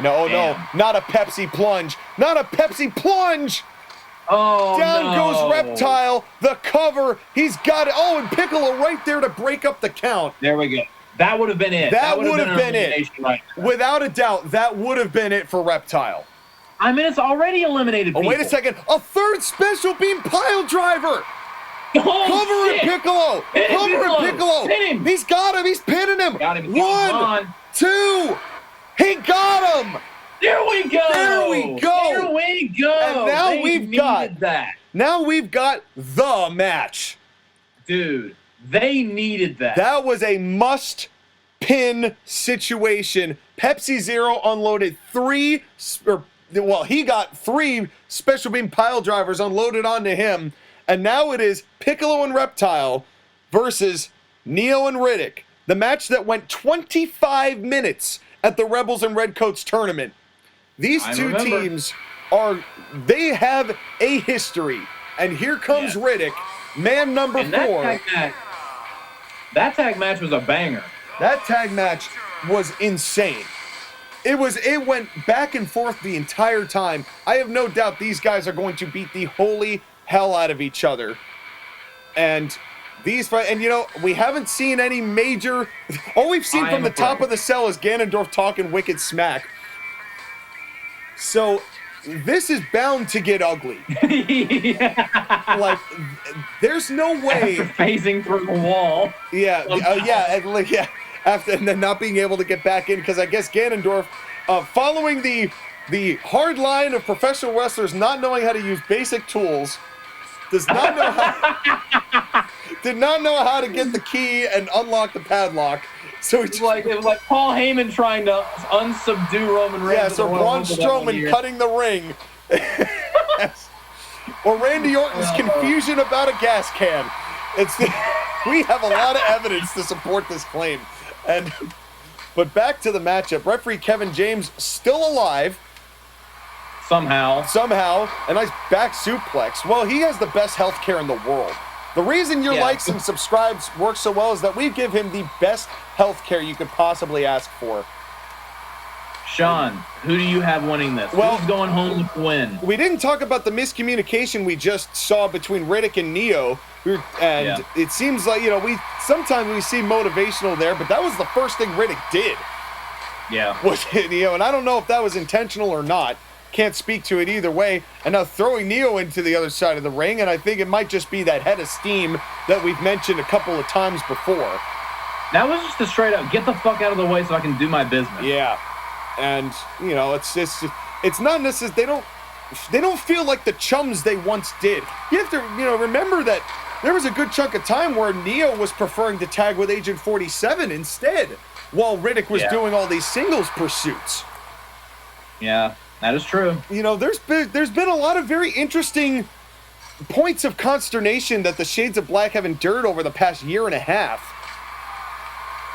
No, not a Pepsi plunge. Not a Pepsi plunge! Oh, Down goes Reptile, the cover, he's got it. Oh, and Piccolo right there to break up the count. There we go. That would have been it. That would have been it. Right. Without a doubt, that would have been it for Reptile. I mean, it's already eliminated people. Oh, wait a second. A third special beam pile driver. Oh, Cover Piccolo. Cover Piccolo. Pin him. He's got him. He's pinning him. Got him. 1, 2. He got him. There we go. There we go. There we go. And now we've got that. Now we've got the match. Dude, they needed that. That was a must-pin situation. Pepsi Zero unloaded he got 3 special beam pile drivers unloaded onto him, and now it is Piccolo and Reptile versus Neo and Riddick. The match that went 25 minutes at the Rebels and Redcoats tournament. These two teams they have a history. And here comes Riddick, man number 4. That tag match was a banger. That tag match was insane. It went back and forth the entire time. I have no doubt these guys are going to beat the holy hell out of each other. And we haven't seen any major. All we've seen from the top of the cell is Ganondorf talking wicked smack. So this is bound to get ugly. Like, there's no way. After phasing through the wall. After and then not being able to get back in, because I guess Ganondorf, following the hard line of professional wrestlers not knowing how to use basic tools, did not know how to get the key and unlock the padlock. So it was like Paul Heyman trying to unsubdue Roman Reigns. Yeah, so Braun Strowman cutting the ring. Or Randy Orton's confusion about a gas can. We have a lot of evidence to support this claim. But back to the matchup. Referee Kevin James still alive. Somehow. A nice back suplex. Well, he has the best health care in the world. The reason your likes and subscribes work so well is that we give him the best health care you could possibly ask for. Sean, who do you have winning this? Who's going home with the win? We didn't talk about the miscommunication we just saw between Riddick and Neo. It seems like, sometimes we see motivational there, but that was the first thing Riddick did. Yeah. And I don't know if that was intentional or not. Can't speak to it either way. And now throwing Neo into the other side of the ring, and I think it might just be that head of steam that we've mentioned a couple of times before. That was just a straight up, get the fuck out of the way so I can do my business. Yeah. And, it's not necessarily, they don't feel like the chums they once did. You have to, remember that there was a good chunk of time where Neo was preferring to tag with Agent 47 instead, while Riddick was doing all these singles pursuits. Yeah. That is true. There's been a lot of very interesting points of consternation that the Shades of Black have endured over the past year and a half.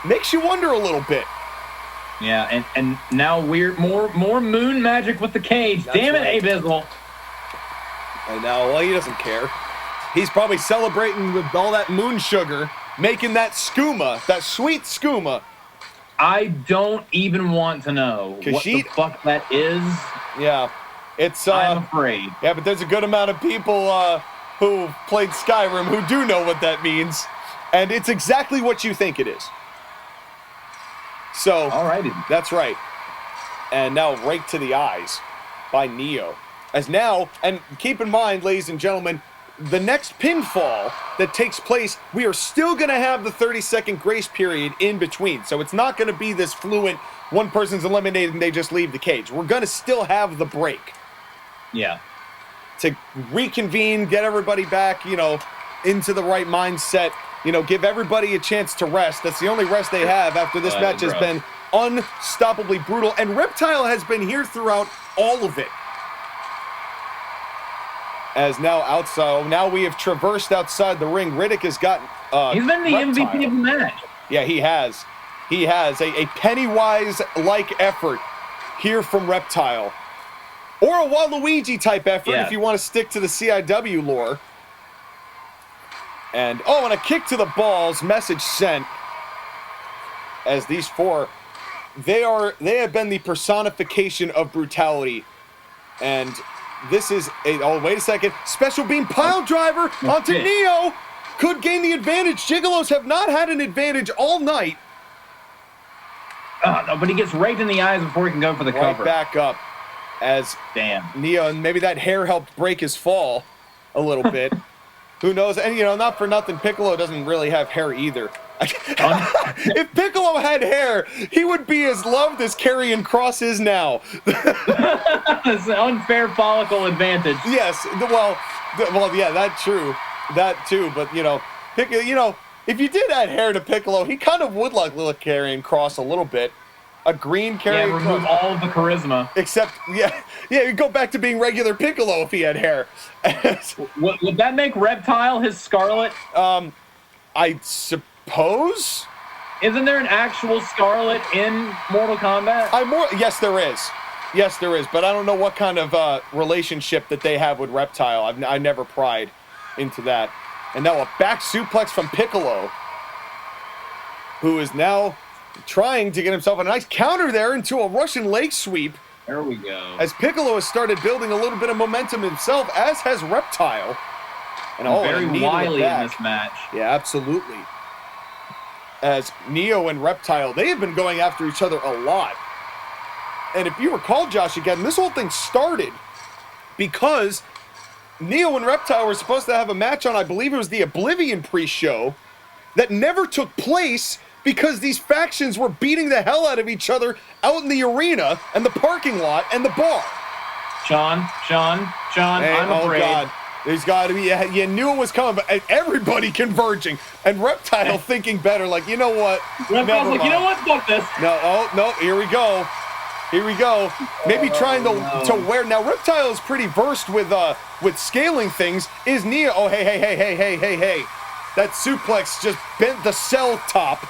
Makes you wonder a little bit. Yeah, and now we're more moon magic with the cage. That's Damn it, right. Abizzle. I know. Well, he doesn't care. He's probably celebrating with all that moon sugar, making that skooma, that sweet skooma. I don't even want to know what the fuck that is. Yeah, it's. I'm afraid. Yeah, but there's a good amount of people who played Skyrim who do know what that means. And it's exactly what you think it is. So, Alrighty. That's right. And now right to the eyes by Neo. As now, and keep in mind, ladies and gentlemen, the next pinfall that takes place, we are still going to have the 30-second grace period in between. So it's not going to be this fluent, one person's eliminated and they just leave the cage. We're going to still have the break. Yeah. To reconvene, get everybody back, you know, into the right mindset. You know, give everybody a chance to rest. That's the only rest they have after this match has been unstoppably brutal. And Reptile has been here throughout all of it. As now outside, now we have traversed outside the ring. Riddick has gotten. He's been the Reptile. MVP of the match. Yeah, he has. He has a Pennywise-like effort here from Reptile, or a Waluigi type effort if you want to stick to the CIW lore. And and a kick to the balls. Message sent. As these four, they have been the personification of brutality, and. This is wait a second. Special beam pile driver onto Neo. Could gain the advantage. Gigolos have not had an advantage all night. No, but he gets raked in the eyes before he can go for the cover. Back up as Neo, and maybe that hair helped break his fall a little bit. Who knows? And, you know, not for nothing, Piccolo doesn't really have hair either. If Piccolo had hair, he would be as loved as Karrion Kross is now. It's an unfair follicle advantage. Yes, well, yeah, that's true. That too, but, you know, if you did add hair to Piccolo, he kind of would like Karrion Kross a little bit. A green Karrion Kross. Remove all of the charisma. Except, you'd go back to being regular Piccolo if he had hair. Would that make Reptile his Scarlet? I suppose? Isn't there an actual Scarlet in Mortal Kombat? Yes, there is. Yes, there is, but I don't know what kind of relationship that they have with Reptile. I never pried into that. And now a back suplex from Piccolo, who is now trying to get himself a nice counter there into a Russian leg sweep. There we go. As Piccolo has started building a little bit of momentum himself, as has Reptile. And very wily in this match. Yeah, absolutely. As Neo and Reptile, they have been going after each other a lot. And if you recall, Josh, again, this whole thing started because Neo and Reptile were supposed to have a match on, I believe it was the Oblivion pre-show, that never took place because these factions were beating the hell out of each other out in the arena and the parking lot and the bar. Sean, hey, I'm afraid. Oh, God. There's got to be, you knew it was coming, but everybody converging. And Reptile thinking better, like, you know what? Reptile's like, you know what? Fuck this. No, here we go. Here we go. Maybe trying to wear. Now, Reptile is pretty versed with scaling things. Is Neo? Oh, hey. That suplex just bent the cell top.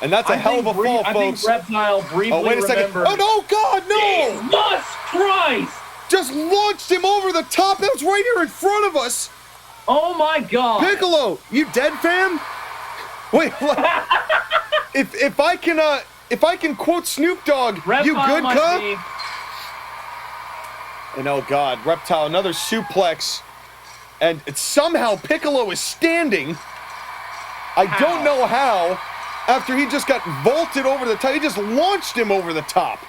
And that's a hell of a fall, folks. I think Reptile briefly wait a second. remembered. Oh, no, God, no! Jesus Christ! Just launched him over the top. That was right here in front of us. Oh, my God. Piccolo, you dead, fam? Wait, what? if I can quote Snoop Dogg, Reptile, you good, cub? And oh, God, Reptile, another suplex. And somehow Piccolo is standing. I don't know how. After he just got vaulted over the top. He just launched him over the top.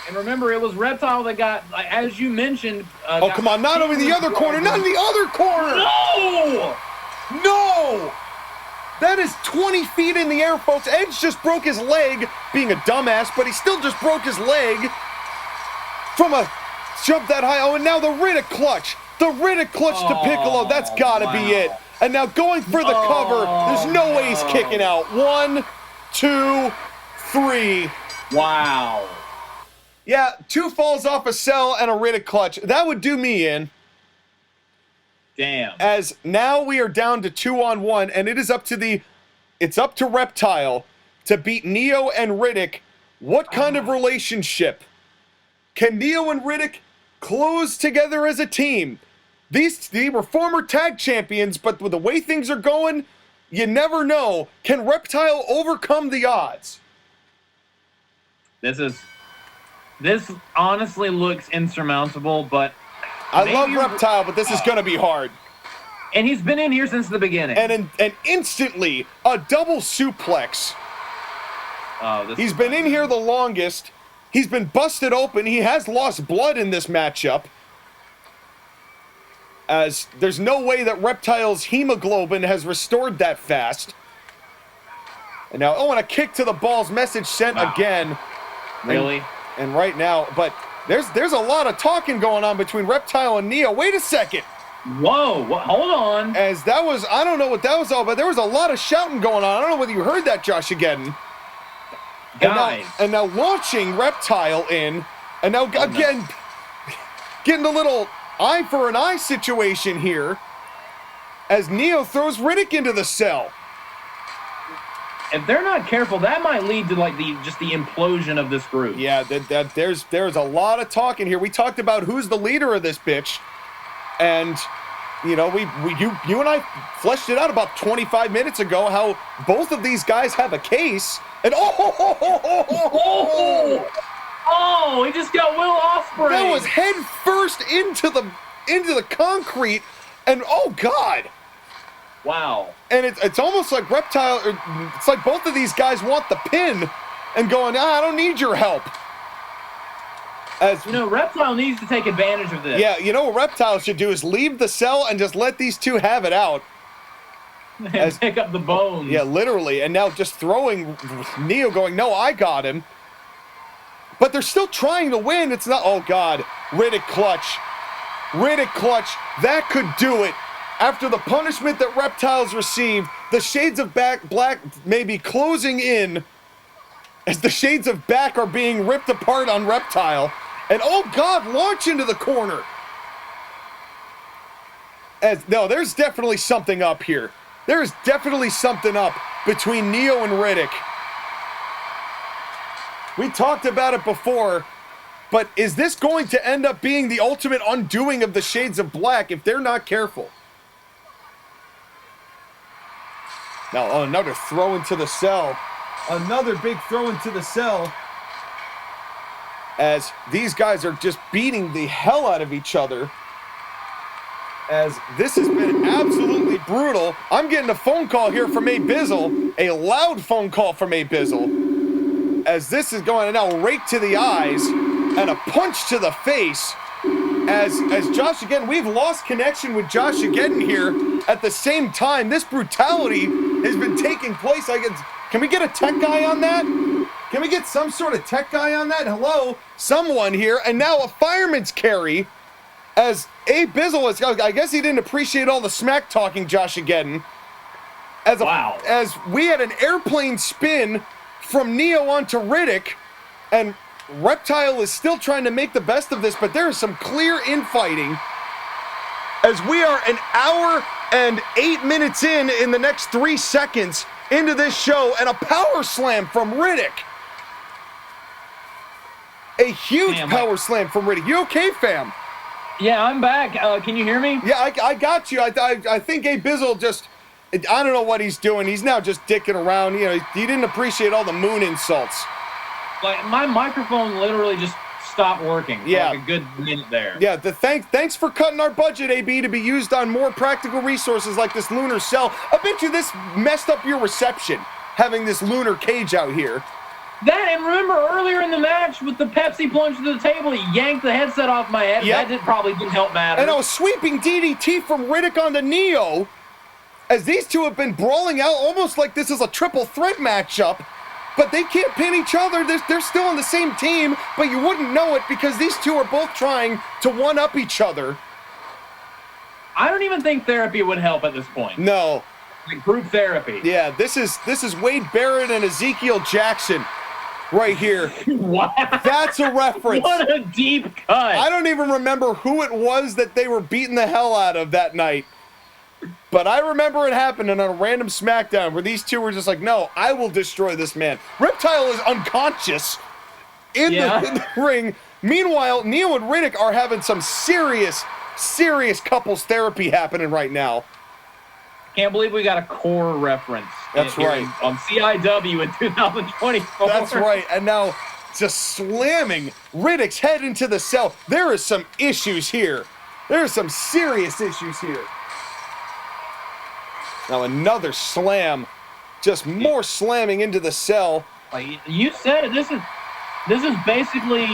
And remember, it was Reptile that got, as you mentioned... oh, come on. Not over the other corner. Not in the other corner. No! That is 20 feet in the air, folks. Edge just broke his leg, being a dumbass, but he still just broke his leg from a jump that high. Oh, and now the Riddick clutch. The Riddick clutch to Piccolo. That's got to be it. And now going for the cover. There's no way he's kicking out. 1, 2, 3. Wow. Yeah, 2 falls off a cell and a Riddick clutch. That would do me in. Damn. As now we are down to 2-on-1, and it is up to Reptile to beat Neo and Riddick. What kind of relationship? Can Neo and Riddick close together as a team? They were former tag champions, but with the way things are going, you never know. Can Reptile overcome the odds? This honestly looks insurmountable, but I love Reptile, but this is going to be hard. And he's been in here since the beginning. And instantly, a double suplex. Oh, He's been in here the longest. He's been busted open. He has lost blood in this matchup. As there's no way that Reptile's hemoglobin has restored that fast. And now, and a kick to the balls, message sent again. Really? And right now, but there's a lot of talking going on between Reptile and Neo. Wait a second. Whoa, hold on. As that was, I don't know what that was all, but there was a lot of shouting going on. I don't know whether you heard that, Joshageddon. Guys. And now launching Reptile in, and now again, getting a little eye for an eye situation here, as Neo throws Riddick into the cell. If they're not careful, that might lead to like the implosion of this group. Yeah, there's a lot of talking here. We talked about who's the leader of this bitch, and you know, you and I fleshed it out about 25 minutes ago how both of these guys have a case. And oh, he just got Will Ospreay. That was head first into the concrete, and oh god. Wow. And it's almost like Reptile, it's like both of these guys want the pin and going, I don't need your help. As you know, Reptile needs to take advantage of this. Yeah, you know what Reptile should do is leave the cell and just let these two have it out. And pick up the bones. Yeah, literally. And now just throwing Neo going, no, I got him. But they're still trying to win. It's not, oh god, Riddick clutch. Riddick clutch, that could do it. After the punishment that Reptile's received, the shades of black may be closing in as the shades of back are being ripped apart on Reptile. And oh god, launch into the corner. No, there's definitely something up here. There is definitely something up between Neo and Riddick. We talked about it before, but is this going to end up being the ultimate undoing of the Shades of Black if they're not careful? Now, another throw into the cell. Another big throw into the cell. As these guys are just beating the hell out of each other. As this has been absolutely brutal. I'm getting a phone call here from Abizzle. A loud phone call from Abizzle. As this is going now, rake to the eyes and a punch to the face. As Joshageddon, we've lost connection with Joshageddon here. At the same time, this brutality has been taking place. Can we get a tech guy on that? Can we get some sort of tech guy on that? Hello, someone here. And now a fireman's carry. As Abizzle is, I guess he didn't appreciate all the smack talking, Joshageddon. Wow. As we had an airplane spin from Neo onto Riddick, and Reptile is still trying to make the best of this, but there is some clear infighting. As we are an hour and 8 minutes in the next 3 seconds into this show, and a power slam from Riddick. A huge power slam from Riddick. You okay, fam? Yeah, I'm back. Can you hear me? Yeah, I got you. I think Abizzle just, I don't know what he's doing. He's now just dicking around. You know, he didn't appreciate all the moon insults. Like, my microphone literally just stopped working for like a good minute there. Yeah, thanks for cutting our budget, AB, to be used on more practical resources like this lunar cell. I bet you this messed up your reception, having this lunar cage out here. That, and remember earlier in the match with the Pepsi plunge to the table, he yanked the headset off my head. Yep. That probably didn't help matter. And a sweeping DDT from Riddick onto Neo, as these two have been brawling out almost like this is a triple threat matchup, but they can't pin each other. They're still on the same team, but you wouldn't know it because these two are both trying to one-up each other. I don't even think therapy would help at this point. No. Like group therapy. Yeah, this is Wade Barrett and Ezekiel Jackson. Right here. Wow. That's a reference. What a deep cut. I don't even remember who it was that they were beating the hell out of that night. But I remember it happening on a random SmackDown where these two were just like, no, I will destroy this man. Reptile is unconscious in the ring. Meanwhile, Neo and Riddick are having some serious couples therapy happening right now. Can't believe we got a core reference. That's right. On CIW in 2024. That's right. And now just slamming Riddick's head into the cell. There is some issues here. There are some serious issues here. Now another slam. Just more slamming into the cell. Like you said, this is basically,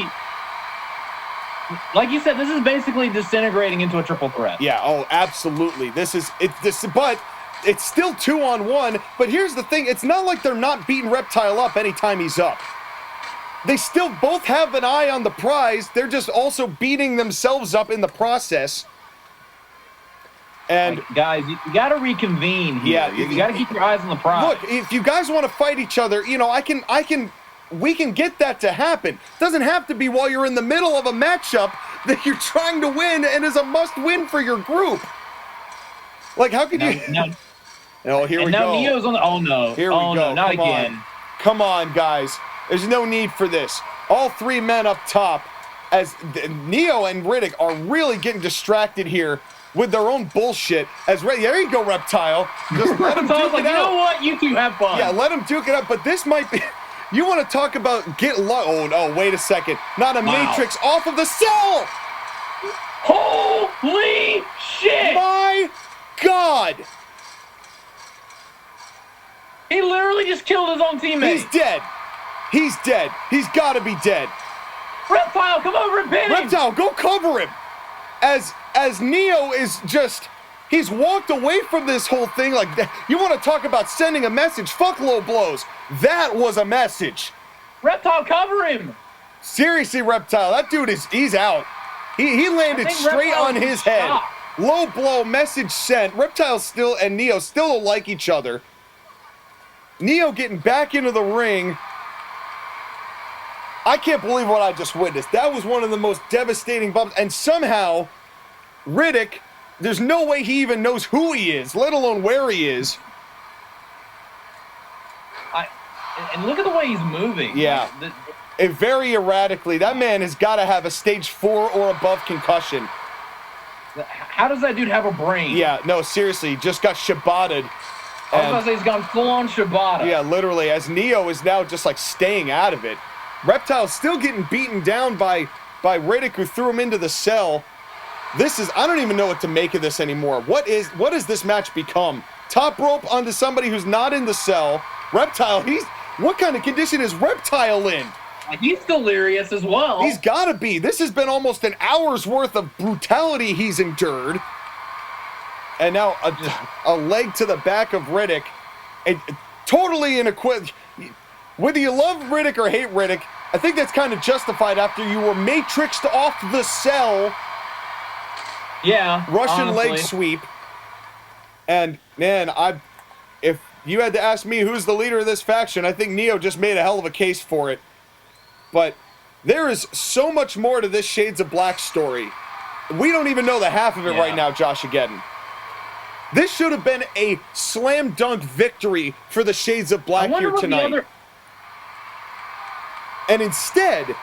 like you said, this is basically disintegrating into a triple threat. Yeah, oh, absolutely. But it's still 2-on-1. But here's the thing, it's not like they're not beating Reptile up anytime he's up. They still both have an eye on the prize. They're just also beating themselves up in the process. And like, guys, you got to reconvene here. Yeah, you got to keep your eyes on the prize. Look, if you guys want to fight each other, you know, we can get that to happen. Doesn't have to be while you're in the middle of a matchup that you're trying to win and is a must-win for your group. Like, how could you? Oh, here we go. Now Neo's on the. Oh no! Here we go. No, not Come again. on. Come on, guys. There's no need for this. All three men up top, as Neo and Riddick are really getting distracted here with their own bullshit. There you go, Reptile. Just let him duke it out. You know what? You two have fun. Yeah, let him duke it up. But this might be. You want to talk about get low? Oh no! Wait a second. Not a Matrix off of the cell. Holy shit! My God! He literally just killed his own teammate. He's dead. He's dead. He's got to be dead. Reptile, come over and pin him. Reptile, go cover him. As Neo is just, he's walked away from this whole thing like that. You want to talk about sending a message? Fuck low blows. That was a message. Reptile, cover him. Seriously, Reptile, that dude he's out. He landed straight on his head. Low blow, message sent. Reptile still and Neo still don't like each other. Neo getting back into the ring. I can't believe what I just witnessed. That was one of the most devastating bumps. And somehow, Riddick, there's no way he even knows who he is, let alone where he is. And look at the way he's moving. Yeah. Very erratically. That man has got to have a stage 4 or above concussion. How does that dude have a brain? Yeah, no, seriously, he just got shibated. I was about to say he's gone full-on Shibata. Yeah, literally, as Neo is now just like staying out of it. Reptile's still getting beaten down by Riddick, who threw him into the cell. I don't even know what to make of this anymore. What has this match become? Top rope onto somebody who's not in the cell. Reptile, what kind of condition is Reptile in? He's delirious as well. He's gotta be. This has been almost an hour's worth of brutality he's endured. And now a leg to the back of Riddick. Totally inequitable. Whether you love Riddick or hate Riddick, I think that's kind of justified after you were matrixed off the cell. Yeah, Russian honestly. leg sweep. And, man, if you had to ask me who's the leader of this faction, I think Neo just made a hell of a case for it. But there is so much more to this Shades of Black story. We don't even know the half of it right now, JOSHAGEDDON. This should have been a slam dunk victory for the Shades of Black here tonight. And instead,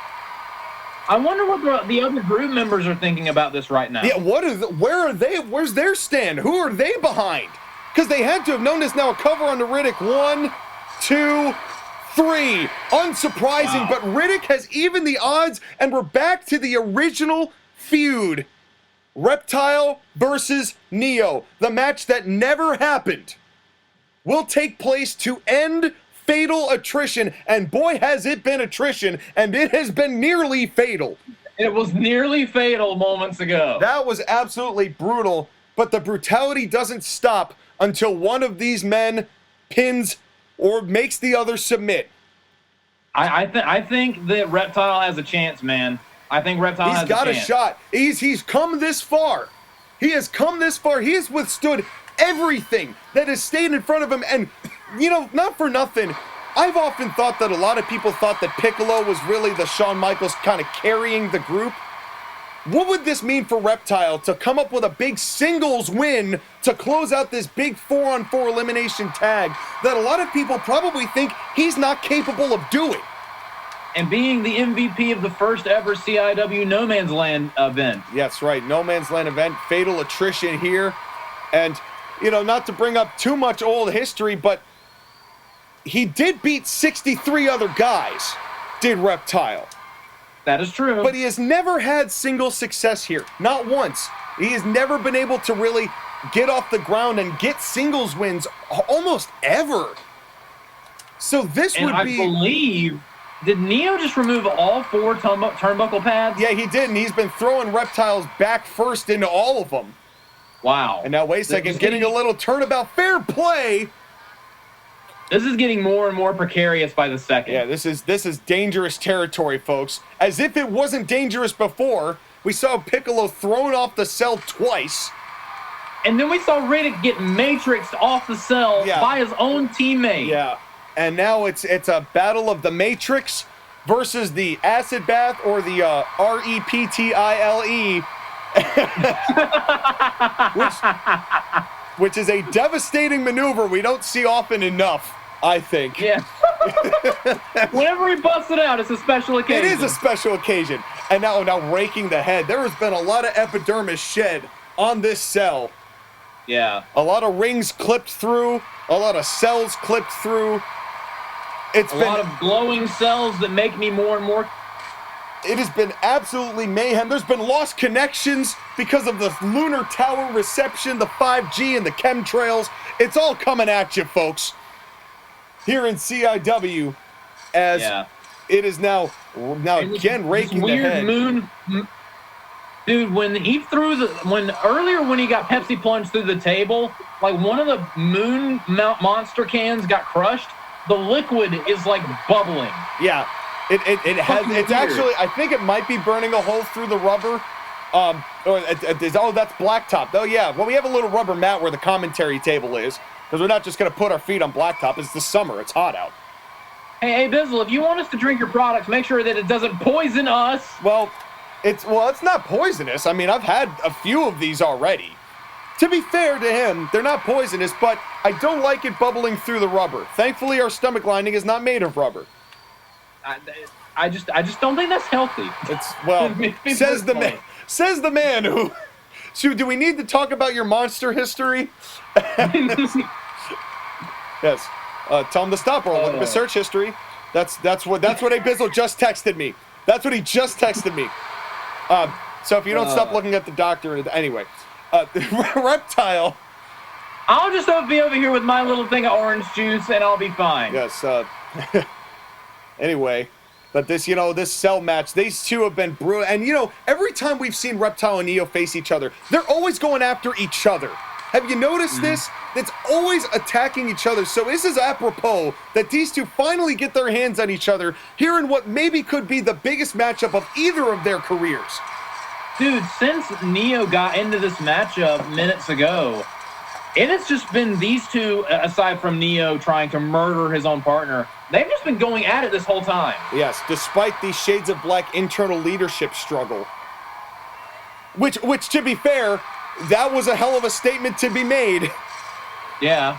I wonder what the other group members are thinking about this right now. Yeah, where are they? Where's their stand? Who are they behind? Because they had to have known this now. A cover on the Riddick. 1, 2, 3. Unsurprising, but Riddick has even the odds, and we're back to the original feud. Reptile versus Neo. The match that never happened will take place to end Fatal Attrition, and boy has it been attrition, and it has been nearly fatal. It was nearly fatal moments ago. That was absolutely brutal, but the brutality doesn't stop until one of these men pins or makes the other submit. I think that Reptile has a chance, man. I think Reptile has a chance. He's got a shot. He's come this far. He has come this far. He has withstood everything that has stayed in front of him, and you know, not for nothing, I've often thought that a lot of people thought that Piccolo was really the Shawn Michaels kind of carrying the group. What would this mean for Reptile to come up with a big singles win to close out this big 4-on-4 elimination tag that a lot of people probably think he's not capable of doing? And being the MVP of the first ever CIW No Man's Land event. Yeah, that's right. No Man's Land event, Fatal Attrition here. And, you know, not to bring up too much old history, but he did beat 63 other guys, did Reptile. That is true. But he has never had single success here. Not once. He has never been able to really get off the ground and get singles wins almost ever. So this and would be... I believe... Did Neo just remove all 4 turnbuckle pads? Yeah, he did, and he's been throwing Reptiles back first into all of them. Wow. And now, wait a second, getting a little turnabout. Fair play! This is getting more and more precarious by the second. Yeah, this is dangerous territory, folks. As if it wasn't dangerous before, we saw Piccolo thrown off the cell twice. And then we saw Riddick get matrixed off the cell by his own teammate. Yeah. And now it's a battle of the Matrix versus the Acid Bath or the REPTILE, which is a devastating maneuver we don't see often enough, I think. Yeah. Whenever he busts it out, it's a special occasion. It is a special occasion. And now raking the head. There has been a lot of epidermis shed on this cell. Yeah. A lot of rings clipped through, a lot of cells clipped through. It's been a lot of glowing cells that make me more and more. It has been absolutely mayhem. There's been lost connections because of the lunar tower reception, the 5G, and the chemtrails. It's all coming at you, folks. Here in CIW, as it is now again raking the head. Moon, dude, when he threw earlier when he got Pepsi plunged through the table, like one of the moon monster cans got crushed. The liquid is like bubbling. Yeah, it's actually, I think it might be burning a hole through the rubber. Oh, that's blacktop. Oh yeah, well we have a little rubber mat where the commentary table is, because we're not just gonna put our feet on blacktop. It's the summer. It's hot out. Hey, Abizzle, if you want us to drink your products, make sure that it doesn't poison us. Well, it's not poisonous. I mean, I've had a few of these already. To be fair to him, they're not poisonous, but I don't like it bubbling through the rubber. Thankfully, our stomach lining is not made of rubber. I just don't think that's healthy. It's says the man who. So, do we need to talk about your monster history? Yes. Tell him to stop or I'll look at the search history. That's what Abizzle just texted me. That's what he just texted me. So if you don't stop looking at the doctor, anyway. Reptile. I'll just be over here with my little thing of orange juice and I'll be fine. Yes. Anyway, but this cell match, these two have been brutal. And every time we've seen Reptile and Neo face each other, they're always going after each other. Have you noticed this? It's always attacking each other. So this is apropos that these two finally get their hands on each other here in what maybe could be the biggest matchup of either of their careers. Dude, since Neo got into this matchup minutes ago, it has just been these two, aside from Neo trying to murder his own partner, they've just been going at it this whole time. Yes, despite the Shades of Black internal leadership struggle. Which to be fair, that was a hell of a statement to be made. Yeah.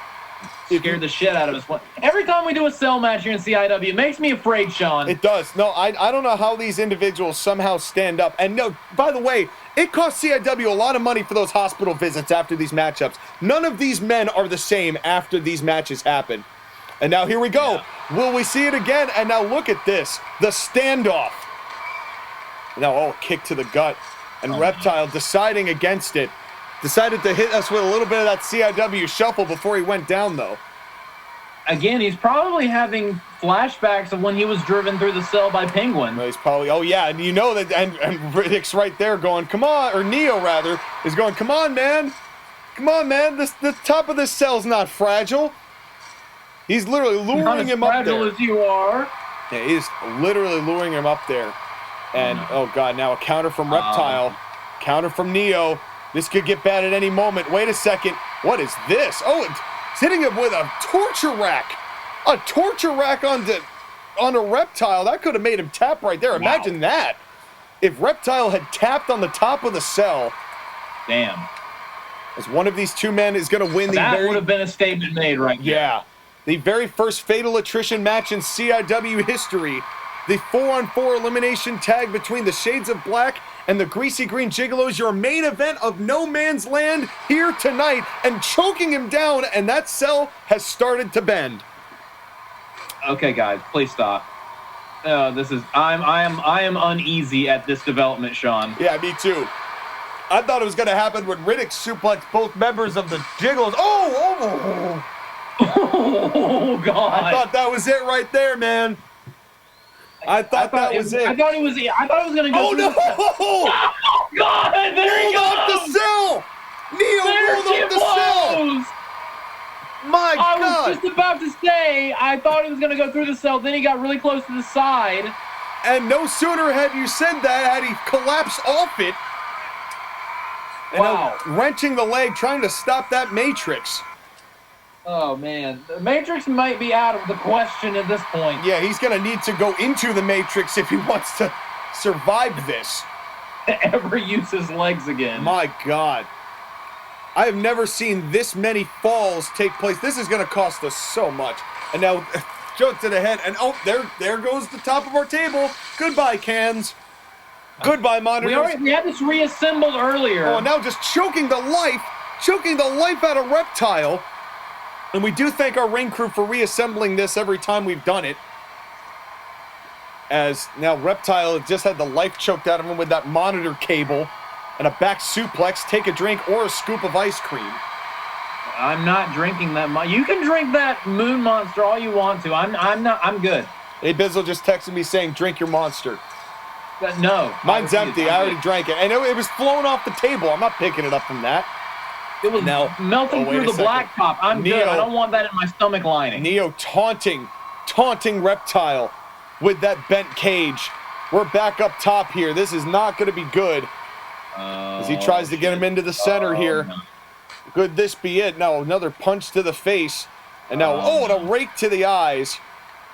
Scared the shit out of us. Every time we do a cell match here in CIW, it makes me afraid, Sean. It does. No, I don't know how these individuals somehow stand up. And no, by the way, it costs CIW a lot of money for those hospital visits after these matchups. None of these men are the same after these matches happen. And now here we go. Yeah. Will we see it again? And now look at this. The standoff. Now, kick to the gut. And Reptile deciding against it. Decided to hit us with a little bit of that CIW shuffle before he went down, though. Again, he's probably having flashbacks of when he was driven through the cell by Penguin. Well, he's probably, and you know that, and Riddick's right there going, come on, or Neo, rather, is going, come on, man. Come on, man. The top of this cell's not fragile. He's literally luring him up there. Not as fragile as you are. Yeah, he's literally luring him up there. And, oh, God, now a counter from Reptile. Counter from Neo. This could get bad at any moment. Wait a second. What is this? Oh, it's hitting him with a torture rack. A torture rack on a Reptile. That could have made him tap right there. Wow. Imagine that. If Reptile had tapped on the top of the cell. Damn. As one of these two men is going to win that would have been a statement made right there. Yeah. The very first Fatal Attrition match in CIW history. The 4-on-4 elimination tag between the Shades of Black and the Greasy Green Gigolos, your main event of No Man's Land here tonight, and choking him down, and that cell has started to bend. Okay, guys, please stop. I am uneasy at this development, Sean. Yeah, me too. I thought it was going to happen when Riddick suplexed both members of the Gigolos. Oh! Oh, God. I thought that was it right there, man. I thought that was it. I thought it was going to go. Oh, no! Oh, God! There he goes! Rolled off the cell! Neo rolled off the cell! My God! I was just about to say, I thought he was going to go through the cell, then he got really close to the side. And no sooner had you said that, had he collapsed off it. And wow. Wrenching the leg, trying to stop that Matrix. Oh, man. The Matrix might be out of the question at this point. Yeah, he's going to need to go into the Matrix if he wants to survive this. Ever use his legs again. My God. I have never seen this many falls take place. This is going to cost us so much. And now, joke to the head. And oh, there goes the top of our table. Goodbye, cans. Goodbye, monitors. We had this reassembled earlier. Oh, now just choking the life out of Reptile. And we do thank our ring crew for reassembling this every time we've done it. As now Reptile just had the life choked out of him with that monitor cable and a back suplex. Take a drink or a scoop of ice cream. I'm not drinking that. You can drink that Moon Monster all you want to. I'm good. Abizzle just texted me saying, "Drink your monster." But no. Mine's empty. I already drank it. And it was flown off the table. I'm not picking it up from that. It was melting through the blacktop. I'm good. I don't want that in my stomach lining. Neo taunting Reptile with that bent cage. We're back up top here. This is not going to be good. As he tries to get him into the center here. No. Could this be it? Now another punch to the face. And now, and a rake to the eyes.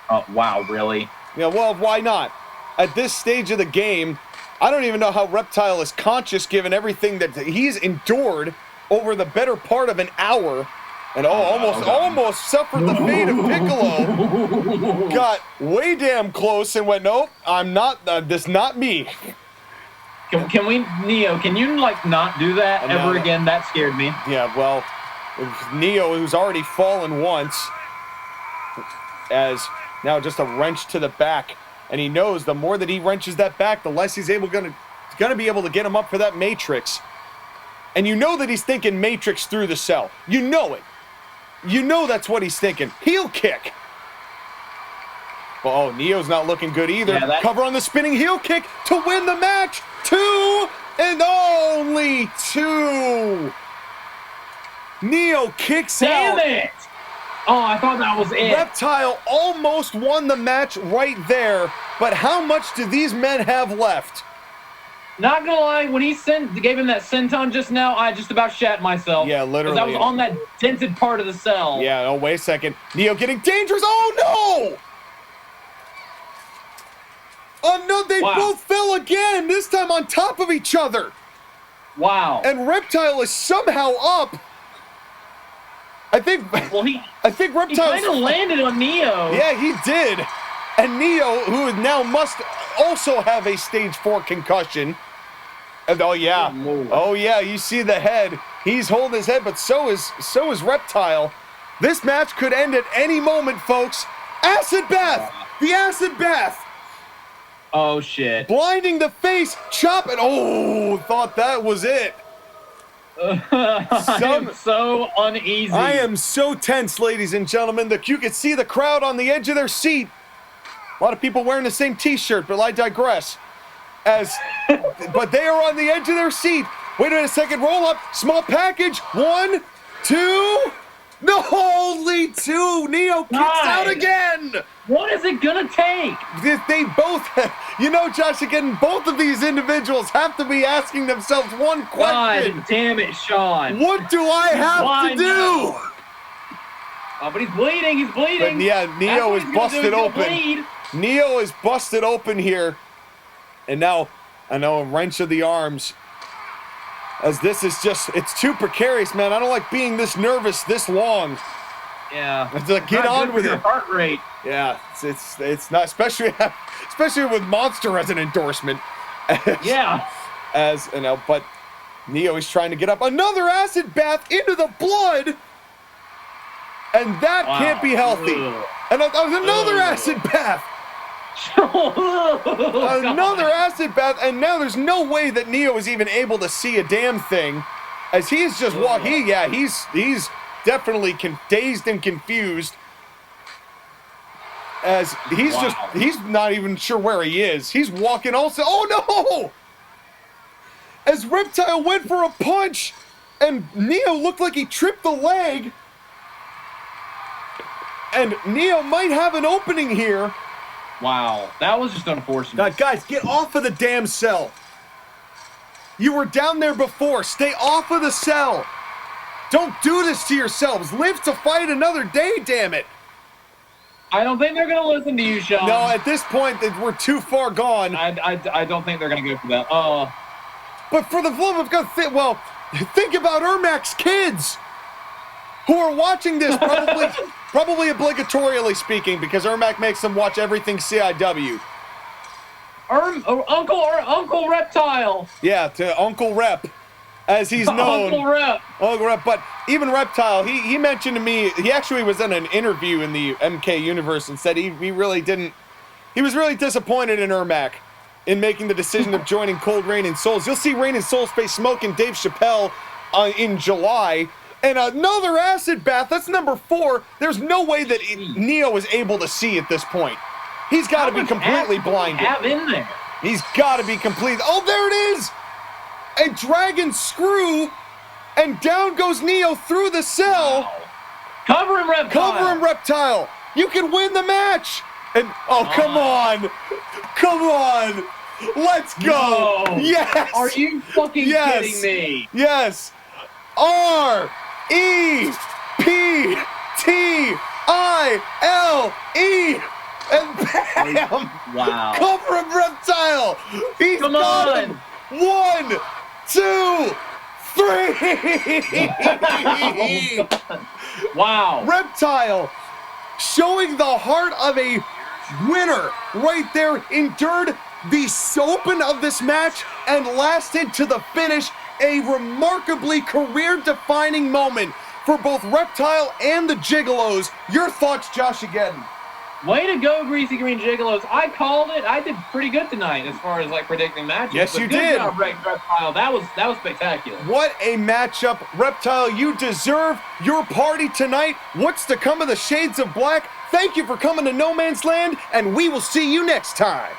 Oh, wow, really? Yeah, well, why not? At this stage of the game, I don't even know how Reptile is conscious given everything that he's endured over the better part of an hour. And almost suffered the fate of Piccolo. Got way damn close and went, nope, I'm not, this not me. Can we, Neo, can you, like, not do that ever again? That scared me. Yeah, well, Neo, who's already fallen once, as now just a wrench to the back. And he knows the more that he wrenches that back, the less he's gonna be able to get him up for that Matrix. And you know that he's thinking Matrix through the cell. You know it. You know that's what he's thinking. Heel kick. Oh, Neo's not looking good either. Yeah, cover on the spinning heel kick to win the match. 2 and only 2. Neo kicks out. Damn it. Oh, I thought that was it. Reptile almost won the match right there. But how much do these men have left? Not gonna lie, when he gave him that senton just now, I just about shat myself. Yeah, literally. Because I was on that dented part of the cell. Yeah, oh, wait a second. Neo getting dangerous. Oh, no! Oh, no, they both fell again, this time on top of each other. Wow. And Reptile is somehow up. I think Reptile... He kind of landed on Neo. Yeah, he did. And Neo, who now must also have a stage 4 concussion. And oh yeah, you see the head. He's holding his head, but so is Reptile. This match could end at any moment, folks. Acid bath, the acid bath. Oh shit! Blinding the face, chop it. Oh, thought that was it. I am so uneasy. I am so tense, ladies and gentlemen. You could see the crowd on the edge of their seat. A lot of people wearing the same T-shirt, but I digress. But they are on the edge of their seat. Wait a second, roll up, small package. 1, 2, no, only 2. Neo kicks out again. What is it gonna take? They both, Josh, again, both of these individuals have to be asking themselves one question. God damn it, Sean. What do I have to do? Oh, but he's bleeding, But yeah, Neo is busted open. Neo is busted open here. And now, I know, a wrench of the arms. As this is it's too precarious, man. I don't like being this nervous this long. Yeah. It's like, get on with it. Heart rate. Yeah, it's not, especially with Monster as an endorsement. Yeah. But Neo is trying to get up. Another acid bath into the blood. And that can't be healthy. And another acid bath. Another acid bath, and now there's no way that Neo is even able to see a damn thing, as he's just walking. He's definitely dazed and confused, as he's not even sure where he is. He's walking also. Oh no! As Reptile went for a punch, and Neo looked like he tripped the leg, and Neo might have an opening here. Wow, that was just unfortunate. Now, guys, get off of the damn cell. You were down there before. Stay off of the cell. Don't do this to yourselves. Live to fight another day, damn it. I don't think they're going to listen to you, Sean. No, at this point, we're too far gone. I don't think they're going to go for that. But for the love of God, think about Ermac's kids who are watching this, probably obligatorily speaking, because Ermac makes them watch everything CIW. Uncle Reptile. Yeah, to Uncle Rep, as he's known. Uncle Rep. Uncle Rep, but even Reptile, he mentioned to me, he actually was in an interview in the MK universe and said he was really disappointed in Ermac in making the decision of joining Cold Rain and Souls. You'll see Rain and Souls face Smoke and Dave Chappelle in July. And another acid bath, that's number 4. There's no way that Neo is able to see at this point. He's got to be completely blinded. Have in there. He's got to be complete. Oh, there it is! A dragon screw, and down goes Neo through the cell. Wow. Cover him, Reptile. Cover him, Reptile. You can win the match. And come on. Come on. Let's go. No. Yes. Are you fucking kidding me? Yes. REPTILE. And bam! Wow. Cover him, Reptile! He's got him! 1, 2, 3! Wow. Reptile showing the heart of a winner right there, endured the open of this match and lasted to the finish. A remarkably career-defining moment for both Reptile and the Gigolos. Your thoughts, JOSHAGEDDON? Way to go, Greasy Green Gigolos. I called it. I did pretty good tonight as far as predicting matches. Yes, but you good did. Job, Reptile. That was spectacular. What a matchup. Reptile, you deserve your party tonight. What's to come of the Shades of Black? Thank you for coming to No Man's Land, and we will see you next time.